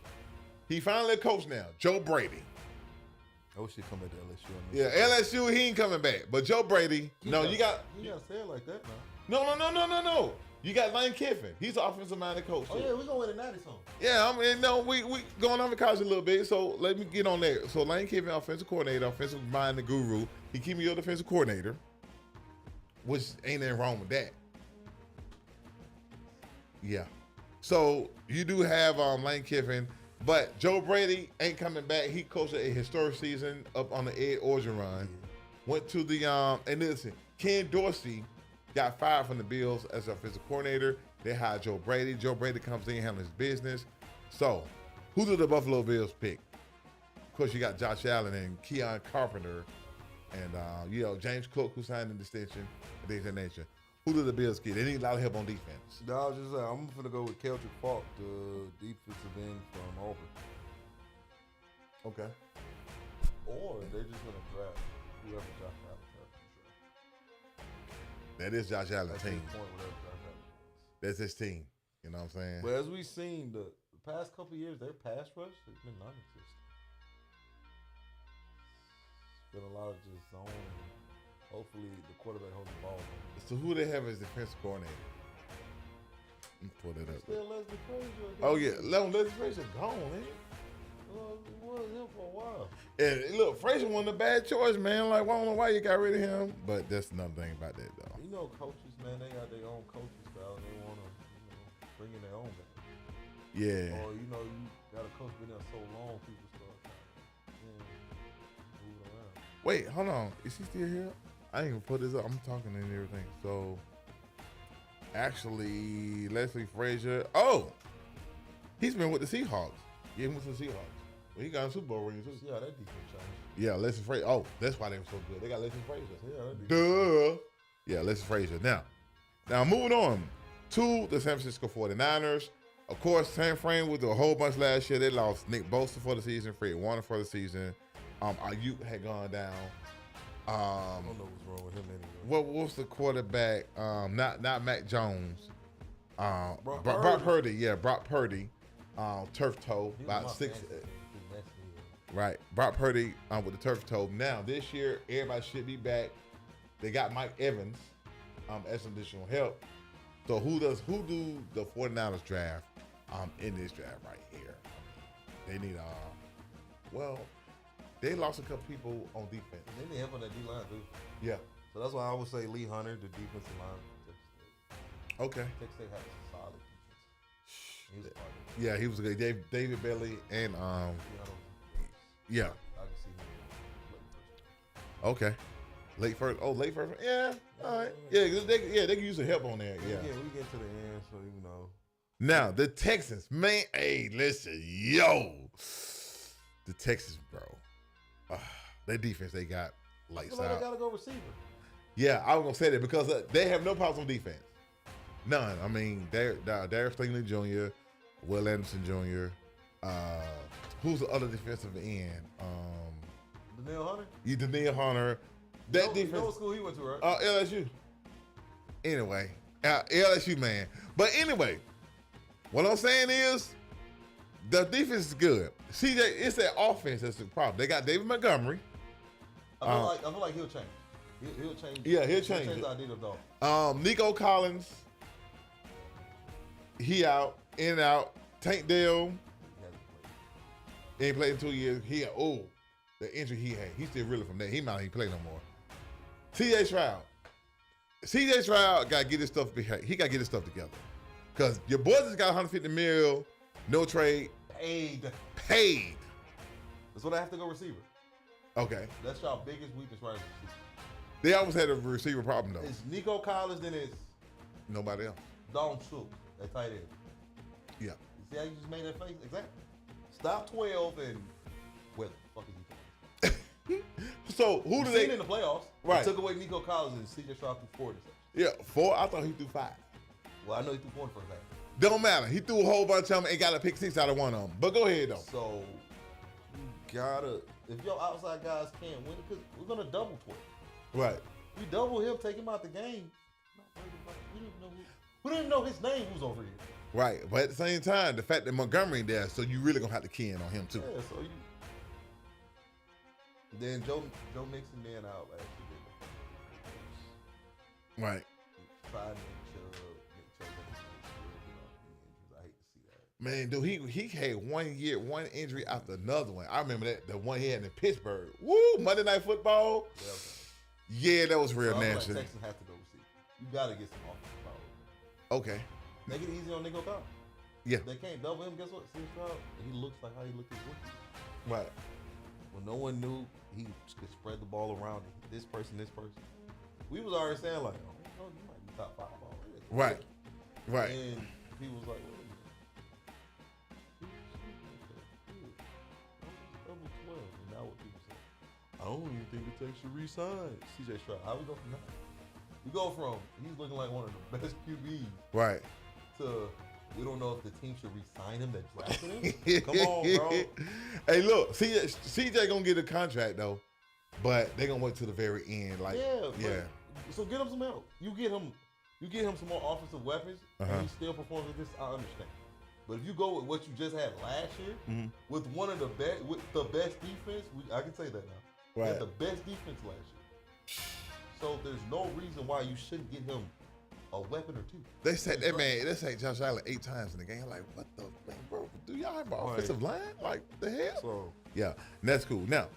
He finally a coach now, Joe Brady. I wish he'd come back to LSU. Yeah, LSU, he ain't coming back. But Joe Brady, You gotta say it like that now. No. You got Lane Kiffin. He's an offensive minded coach. Oh, yeah, we're going to win a 90 something. Yeah, I mean, no, we going on the college a little bit, so let me get on there. So Lane Kiffin, offensive coordinator, offensive minded guru. He keep me your defensive coordinator, which ain't anything wrong with that. Yeah. So you do have Lane Kiffin, but Joe Brady ain't coming back. He coached a historic season up on the Ed Orgeron run. Went to the and listen, Ken Dorsey got fired from the Bills as offensive coordinator. They hired Joe Brady. Joe Brady comes in, handles his business. So, who do the Buffalo Bills pick? Of course, you got Josh Allen and Keon Carpenter, and James Cook, who signed an extension, and things of that nature. Who do the Bills get? They need a lot of help on defense. No, I was just saying, I'm going to go with Keldrick Falk, the defensive end from Auburn. Okay. Or they're just going to draft whoever Josh Allen drafts. That is Josh Allen's That's team. his point, whatever Josh Allen is. That's his team. You know what I'm saying? But as we've seen, the past couple of years, their pass rush has been non-existent. It's been a lot of just zone. Hopefully, the quarterback holds the ball. So who they have as defensive coordinator? Let me pull it up. Still Leslie Frazier. Oh yeah, Leslie Frazier gone, man. Well, it was him for a while. And look, Frazier wasn't a bad choice, man. Like, I don't know why you got rid of him, but that's another thing about that, though. You know, coaches, man, they got their own coaching style. And they want to, bring in their own guy. Yeah. Or you got a coach been there so long, people start moving around. Wait, hold on. Is he still here? I ain't even put this up. I'm talking and everything. So, actually, Leslie Frazier. Oh, he's been with the Seahawks. Yeah, he went to the Seahawks. Well, he got a Super Bowl ring, too. Yeah, that defense changed. Yeah, Leslie Frazier. Oh, that's why they were so good. They got Leslie Frazier. Yeah, that defense. Duh. Yeah, Leslie Frazier. Now moving on to the San Francisco 49ers. Of course, same frame with a whole bunch last year. They lost Nick Bosa for the season, Fred Warner for the season. Ayuk had gone down. I don't know what's wrong with him anyway. What's the quarterback? Not Mac Jones. Brock Purdy. Yeah, Brock Purdy. Turf toe, He was about my 6. fantasy. Right, Brock Purdy with the turf toe. Now this year, everybody should be back. They got Mike Evans as additional help. So who do the 49ers draft in this draft right here? They need they lost a couple people on defense. They need help on that D-line, too. Yeah. So that's why I would say Lee Hunter, the defensive line from Texas State. Okay. Texas State has a solid defense. He was a part of it. Yeah, he was good. David Bailey and yeah. I can see him late first. Okay. Late first. Oh, late first. Yeah. All right. Yeah. They can use some help on there. Yeah. We get to the end, so Now the Texans, man. Hey, listen, the Texans, bro. Their defense, they got lights I out. they gotta go receiver. Yeah, I was gonna say that because they have no problems on defense. None. I mean, Darius Stingley Jr., Will Anderson Jr. Who's the other defensive end? Danielle Hunter. Danielle Hunter. That defense. You know what school he went to, right? LSU. Anyway, LSU, man. But anyway, what I'm saying is the defense is good. CJ, it's that offense that's the problem. They got David Montgomery. I feel like he'll change. He'll change. Yeah, he'll change the it. idea of dog. Nico Collins, he out, in and out. Tank Dell, He hasn't played. he ain't played in 2 years. The injury he had, he's still reeling from that. He might not even play no more. C.J. Stroud got to get his stuff. He got to get his stuff together. Because your boys just got $150 million, no trade. Paid. That's what I have to go receiver. Okay. That's y'all biggest weakness right now. They always had a receiver problem, though. It's Nico Collins, then it's Nobody else. Dalton Schultz, that tight end. Yeah. You see how you just made that face? Exactly. Stop 12 and where the fuck is he playing? So who You do seen they? in the playoffs? Right. They took away Nico Collins and C.J. Stroud threw 4 interceptions. Yeah, 4. I thought he threw 5. Well, I know he threw 4 in the first half. Don't matter. He threw a whole bunch of them and got a pick 6 out of one of them. But go ahead though. So you gotta, if your outside guys can't win, because we're gonna double 12. Right. We double him, take him out the game. We didn't know his name was over here. Right. But at the same time, the fact that Montgomery in there, so you really gonna have to key in on him too. Yeah, so you. Then Joe Mixon then out last year. Right. Tried Nick Chubb. I hate to see that. Man, dude, he had 1 year, one injury after another one. I remember that the one he had in Pittsburgh. Woo! Monday Night Football. Yeah, okay. Yeah, that was real So I feel nasty. like Texans have to go receive. You gotta get some offensive power. Okay. Make it easy on Nico Collins. Yeah. They can't double him. Guess what? See Stroud, he looks like how he looked his rookie. Right. When no one knew he could spread the ball around this person. We was already saying like, oh, you might be top 5 already. Right. Right. And he was like, wait a minute. Double 12. And now what people say, I don't even think the Texans should re-sign C.J. Stroud. How we go from that? We go from he's looking like one of the best QBs Right. to we don't know if the team should re-sign him that drafted him. Come on, bro. Hey, look, CJ gonna get a contract though, but they gonna wait till the very end. Like, Yeah. So get him some help. You get him some more offensive weapons, and he still performs with this. I understand. But if you go with what you just had last year, with one of the best, with the best defense, I can say that now. We Right. had the best defense last year. So there's no reason why you shouldn't get him a weapon or two. They said that man. They say Josh Allen 8 times in the game. I'm like, what the man, bro? Do y'all have an offensive line? Like the hell? So Yeah, and that's cool. Now,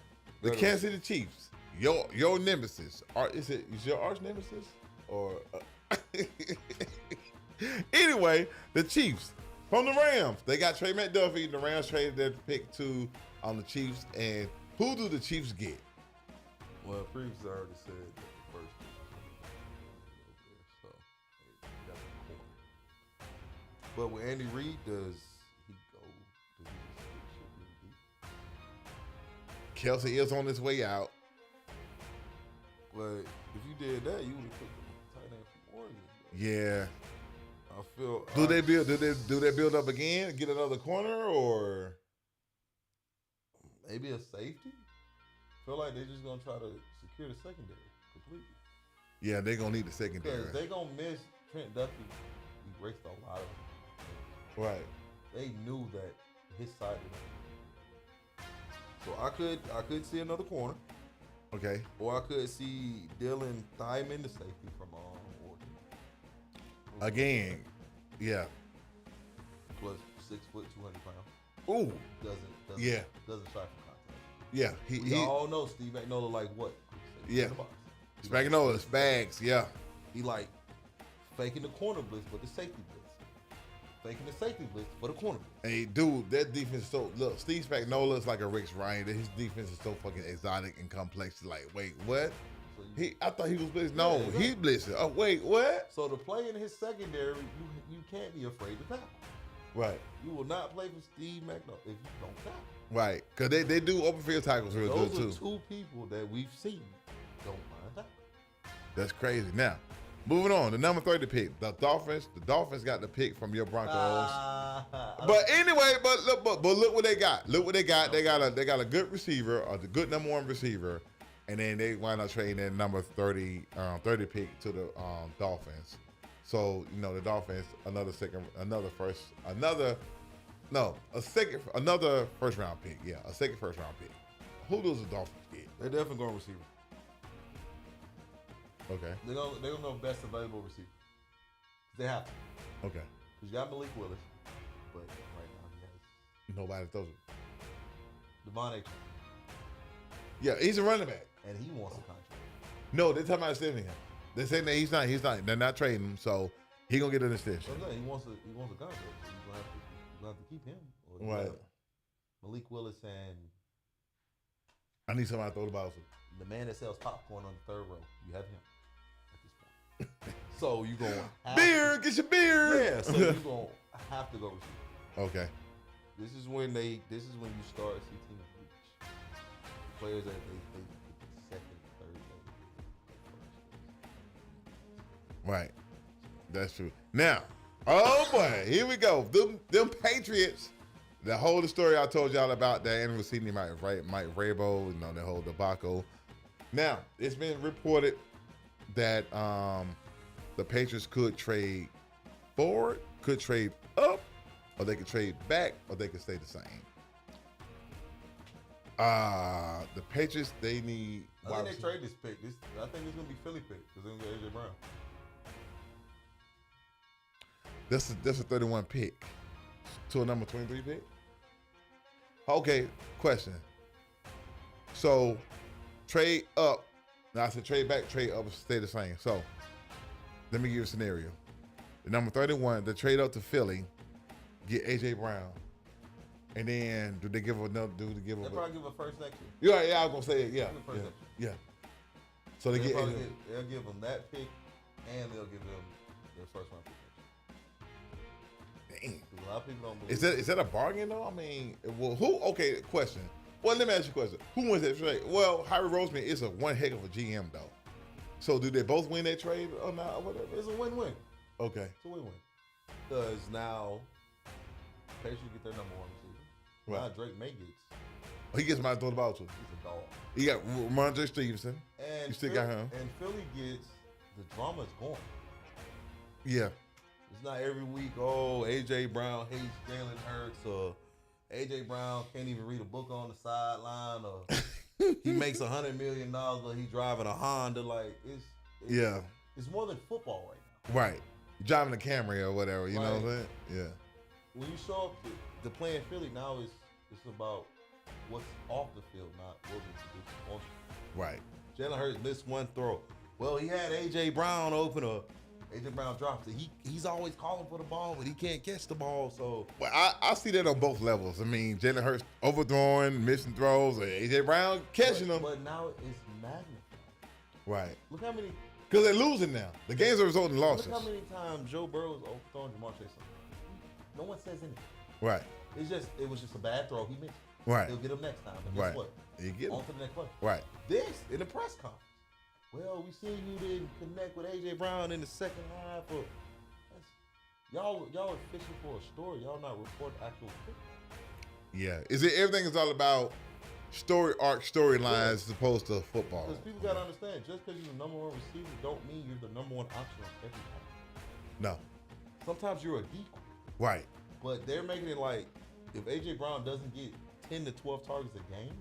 the Kansas City Chiefs, your nemesis. Is your arch nemesis or? Anyway, the Chiefs from the Rams. They got Trey McDuffie. The Rams traded their pick 2 on the Chiefs. And who do the Chiefs get? Well, Preeves already said that the first pick was over there, so they got the corner. But with Andy Reid, does he go? Does he just switch it really deep? Kelsey is on his way out. But if you did that, you would have took the tight end from Oregon. Yeah. I feel. Do they build up again? Get another corner or? Maybe a safety? Feel like they're just gonna try to secure the secondary completely. Yeah, they're gonna need the secondary. Because they gonna miss Trent Duffy. He raced a lot of things. Right. They knew that his side was. So I could see another corner. Okay. Or I could see Dylan Thyman, the safety from Oregon. Again. Yeah. Plus 6 foot, 200 pounds. Ooh. Doesn't shy from contact. Yeah. We all know Steve Spagnuolo like what? Yeah. Spagnuolo, Spags. Yeah. He like faking the corner blitz, but the safety blitz. Faking the safety blitz, but a corner blitz. Hey, dude, that defense is so. Look, Steve Spagnuolo is like a Rex Ryan. His defense is so fucking exotic and complex. It's like, wait, what? So I thought he was blitzing. No, exactly. he's blitzing. Oh, wait, what? So to play in his secondary, you can't be afraid to tackle. Right. You will not play for Steve McNaught if you don't tackle. Right. Because they do open field tackles real good, too. Those are 2 people that we've seen don't mind tackle. That's crazy. Now, moving on. The number 30 pick. The Dolphins got the pick from your Broncos. But anyway, but look what they got. Look what they got. They got a good receiver, or the good number 1 receiver, and then they wind up trading that number 30 pick to the Dolphins. So, the Dolphins, another first round pick. Yeah, a second first round pick. Who does the Dolphins get? They're definitely going receiver. Okay. They're gonna go best available receiver. They have to. Okay. Because you got Malik Willis, but right now Nobody throws it. Devon A. Yeah, he's a running back. And he wants a contract. No, they're talking about extending him. They're saying that he's not. They're not trading him, so he gonna get an extension. So he wants a contract. So you're gonna have to keep him. Or Right. Malik Willis and I need somebody to throw the ball to. the man that sells popcorn on the third row. You have him at this point. So you gonna beer, get your beer. Yeah. So you gonna have to go receive. Okay. This is when you start to see teams reach players that they second, third, Right. That's true. Now, oh boy, here we go. Them Patriots. The whole story I told y'all about that Andrew Sidney, Mike Vrabel, that whole debacle. Now, it's been reported that the Patriots could trade forward, could trade up, or they could trade back, or they could stay the same. The Patriots, they need. I think they trade this pick. I think it's gonna be Philly pick because they're gonna get AJ Brown. That's a 31 pick to a number 23 pick. Okay, question. So trade up. Now I said trade back, trade up, stay the same. So let me give you a scenario. The number 31, the trade up to Philly, get AJ Brown, and then do they give another? They'll probably give a first next year. Yeah, I was gonna say it. Yeah. So they they'll give them that pick, and they'll give them their first round pick. Dang. A lot of people don't believe. Is that a bargain though? I mean, well, who? Okay, question. Well, let me ask you a question. Who wins that trade? Well, Harry Roseman is one heck of a GM though. So do they both win that trade or not? Or whatever? It's a win-win. Okay. It's a win-win. Because now Patriots get their number one receiver. Right. Now Drake May gets. He gets my throw the ball to. He's a dog. You got Ramondre Stevenson. And you still got him. And Philly gets the drama's gone. Yeah. It's not every week, AJ Brown hates Jalen Hurts, or AJ Brown can't even read a book on the sideline, or he makes $100 million, but he's driving a Honda. Like, it's more than football right now. Right. Driving a Camry or whatever, you know what I'm saying? Yeah. When you show up to play in Philly, now it's about what's off the field, not what was on the field. Right. Jalen Hurts missed one throw. Well, he had AJ Brown open up. AJ Brown drops it. He's always calling for the ball, but he can't catch the ball. So, well, I see that on both levels. I mean, Jalen Hurts overthrowing, missing throws, and AJ Brown catching them. But now it's magnified. Right. Look how many. Because they're losing now. The games are resulting in losses. Look how many times Joe Burrow's overthrowing Jamar Chase. No one says anything. Right. It was just a bad throw. He missed. Right. He'll get him next time. And guess what? You get on to the next play. Right. This in the press conference. Well, we seen you didn't connect with AJ Brown in the second half. Y'all are fishing for a story. Y'all not reporting actual football. Yeah. Everything is all about story arc, storylines as opposed to football. Because people got to understand, just because you're the number one receiver don't mean you're the number one option on every time. No. Sometimes you're a decoy. Right. But they're making it like if AJ Brown doesn't get 10 to 12 targets a game,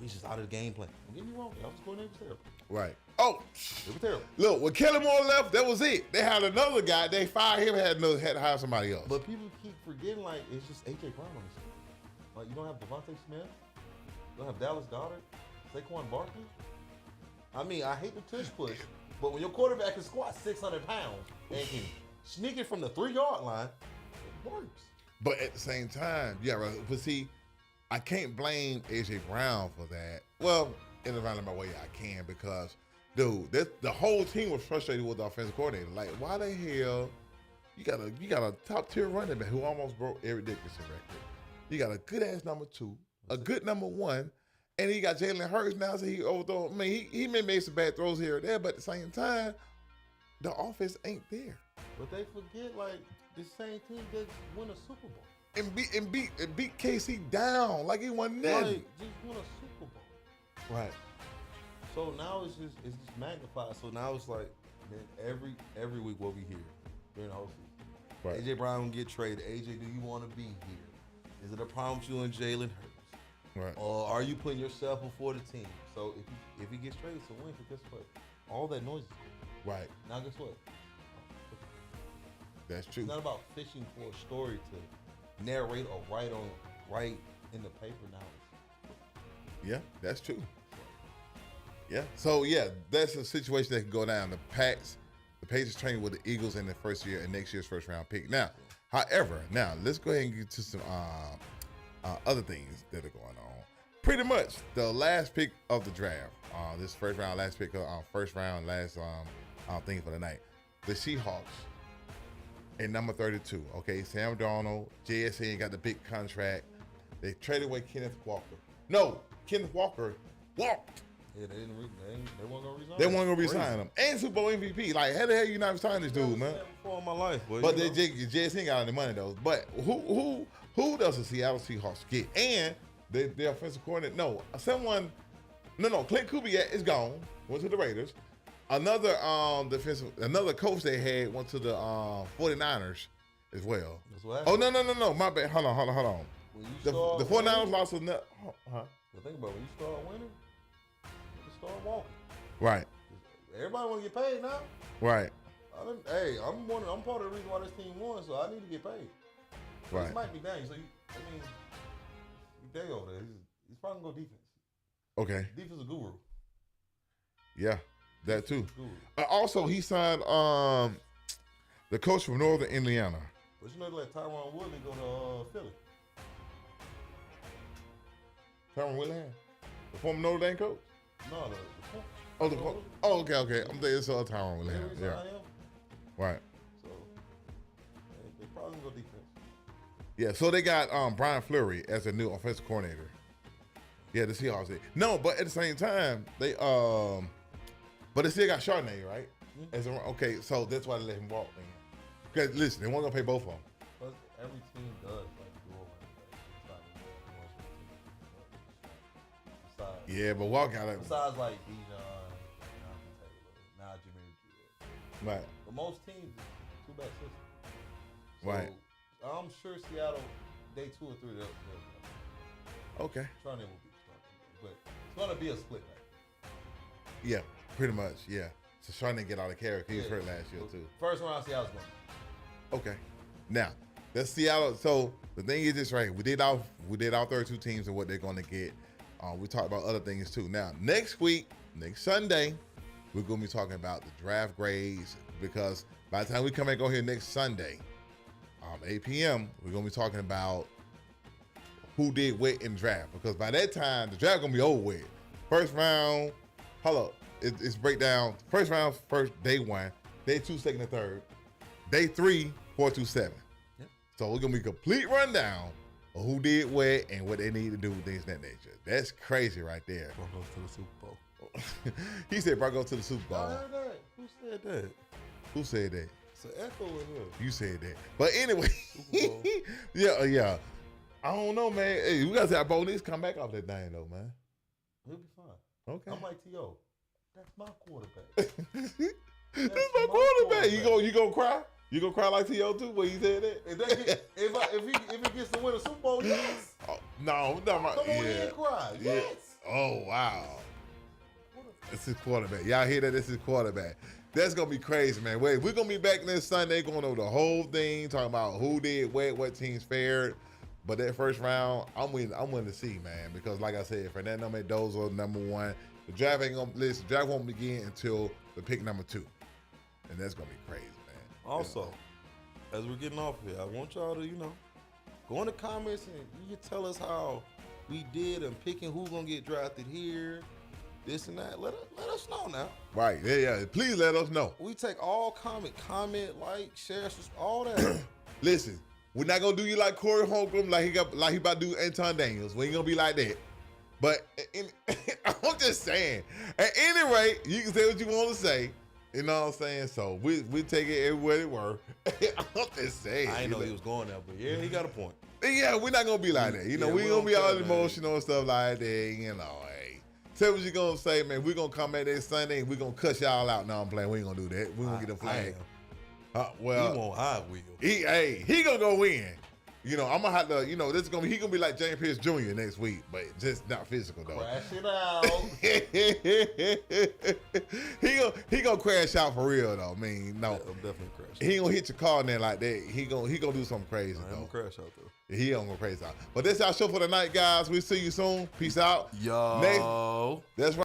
he's just out of the game plan. Don't get me wrong, I was going there was terrible. Right. Oh, it was terrible. Look, when Kellen Moore left, that was it. They had another guy. They fired him. Had to hire somebody else. But people keep forgetting, like it's just AJ Brown on this team. Like you don't have Devontae Smith, you don't have Dallas Goedert, Saquon Barkley. I mean, I hate the tush push, but when your quarterback can squat 600 pounds and can sneak it from the 3-yard line, it works. But at the same time, yeah, right. But see, I can't blame AJ Brown for that. Well, in a roundabout way, I can because, dude, the whole team was frustrated with the offensive coordinator. Like, why the hell you got a top tier running back who almost broke Eric Dickerson record? You got a good ass number 2, a good number 1, and he got Jalen Hurts now, so he overthrow. I mean, he may make some bad throws here or there, but at the same time, the offense ain't there. But they forget, like, the same team that won a Super Bowl. And beat KC down like he wasn't there. Like, just won a Super Bowl. Right. So now it's just magnified. So now it's like, man, every week what we hear during the whole season. Right. AJ Brown will get traded. AJ, do you want to be here? Is it a problem with you and Jalen Hurts? Right. Or are you putting yourself before the team? So if he gets traded, it's a win. But guess what? All that noise is good. Right. Now guess what? That's true. It's not about fishing for a story to narrate or write on right in the paper now. Yeah, that's true. Yeah. So yeah, that's a situation that can go down. The Patriots training with the Eagles in the first year and next year's first round pick. Now, however, let's go ahead and get to some other things that are going on. Pretty much the last pick of the draft, this first round, last pick of first round, last thing for the night. The Seahawks at number 32. Okay, Sam Darnold, JSN got the big contract. They traded away Kenneth Walker. No, Kenneth Walker walked. Yeah, they weren't gonna resign. They weren't gonna resign him. And Super Bowl MVP. Like, how the hell you not resign this dude, man? Before my life, but JSN got all the money though. But who does the Seattle Seahawks get? And their offensive coordinator? No, Clint Kubiak is gone. Went to the Raiders. Another coach they had went to the 49ers as well. That's what happened. Oh no. My bad. Hold on. The 49ers lost another. Well, think about it. When you start winning, you start walking. Right. Everybody want to get paid now. Right. I'm part of the reason why this team won, so I need to get paid. Right. This might be dang. So you dang over there. He's probably gonna go defense. Okay. Defense is a guru. Yeah, that too. Also, he signed the coach from Northern Indiana. But you know, let Tyron Woodley go to Philly. Tyron Woodley, the former Notre Dame coach. No, the coach. Okay. I'm thinking it's Tyron Woodley. Yeah. Right. So they probably go defense. Yeah, so they got Brian Fleury as a new offensive coordinator. Yeah, the Seahawks did. No, but at the same time, they still got Chardonnay, right? Mm-hmm. Okay, so that's why they let him walk, man. Because listen, they weren't gonna pay both of them. But every team does like do Yeah, but Walk got it. Besides like Bijan, now Jimmy G. Right. But most teams, two-back system. So right. I'm sure Seattle, day 2 or 3, they'll okay. Chardonnay will be starting, but it's gonna be a split back. Yeah, pretty much. Yeah. So Chardonnay get all the carry. He was hurt last year too. First round, Seattle's going. Okay. Now, that's Seattle. So the thing is this, right? We did all 32 teams and what they're going to get. We talked about other things too. Now, next week, next Sunday, we're going to be talking about the draft grades because by the time we come back on here next Sunday, 8 p.m., we're going to be talking about who did what in draft because by that time, the draft going to be over with. First round, it's breakdown. First round, day 1, day 2, second and third. Day 3, 4 through 7. Yep. So we're gonna be a complete rundown of who did what and what they need to do, things of that nature. That's crazy right there. Broncos to the Super Bowl. He said Broncos to the Super Bowl. I heard that. Who said that? Who said that? It's an echo in here. You said that. But anyway, yeah. I don't know, man. Hey, we gotta say our Bo needs to come back off that thing though, man. He'll be fine. Okay. I'm like T.O. That's my quarterback. That's my quarterback. You gonna cry? You gonna cry like T.O. too when he said that? If he gets to win a Super Bowl, yes. Oh, no, not my. Come on in and cry. Yes. Oh wow. That's his quarterback. Y'all hear that? This is quarterback. That's gonna be crazy, man. Wait, we're gonna be back next Sunday going over the whole thing, talking about who did what teams fared. But that first round, I'm willing to see, man, because like I said, Fernando Mendoza, number 1. The draft ain't gonna listen. The draft won't begin until the pick number 2, and that's gonna be crazy, man. Also, as we're getting off here, I want y'all to go in the comments and you can tell us how we did and picking who's gonna get drafted here, this and that. Let us know now. Right? Yeah. Please let us know. We take all comment, like, share, all that. Listen, we're not gonna do you like Corey Holcomb, like he about to do Anton Daniels. We ain't gonna be like that. But I'm just saying. At any rate, you can say what you want to say. You know what I'm saying? So we take it everywhere it were. I'm just saying. I didn't know he was going there, but yeah, he got a point. Yeah, we're not gonna be like that. We ain't gonna be all emotional and stuff like that. Hey, say what you gonna say, man. We're gonna come back next Sunday and we're gonna cuss y'all out. No, I'm playing. We ain't gonna do that. We gonna get a flag. Well, he won't. I will. He gonna go win. You know, I'm gonna have to. You know, he gonna be like James Pierce Jr. next week, but just not physical though. Crash it out. he gonna crash out for real though. I mean, no, I'm definitely crash. he ain't gonna hit your car in there like that. He gonna do something crazy I'm though. gonna crash out though. He don't go crazy out. But that's our show for the night, guys. We'll see you soon. Peace out. Yo. That's right.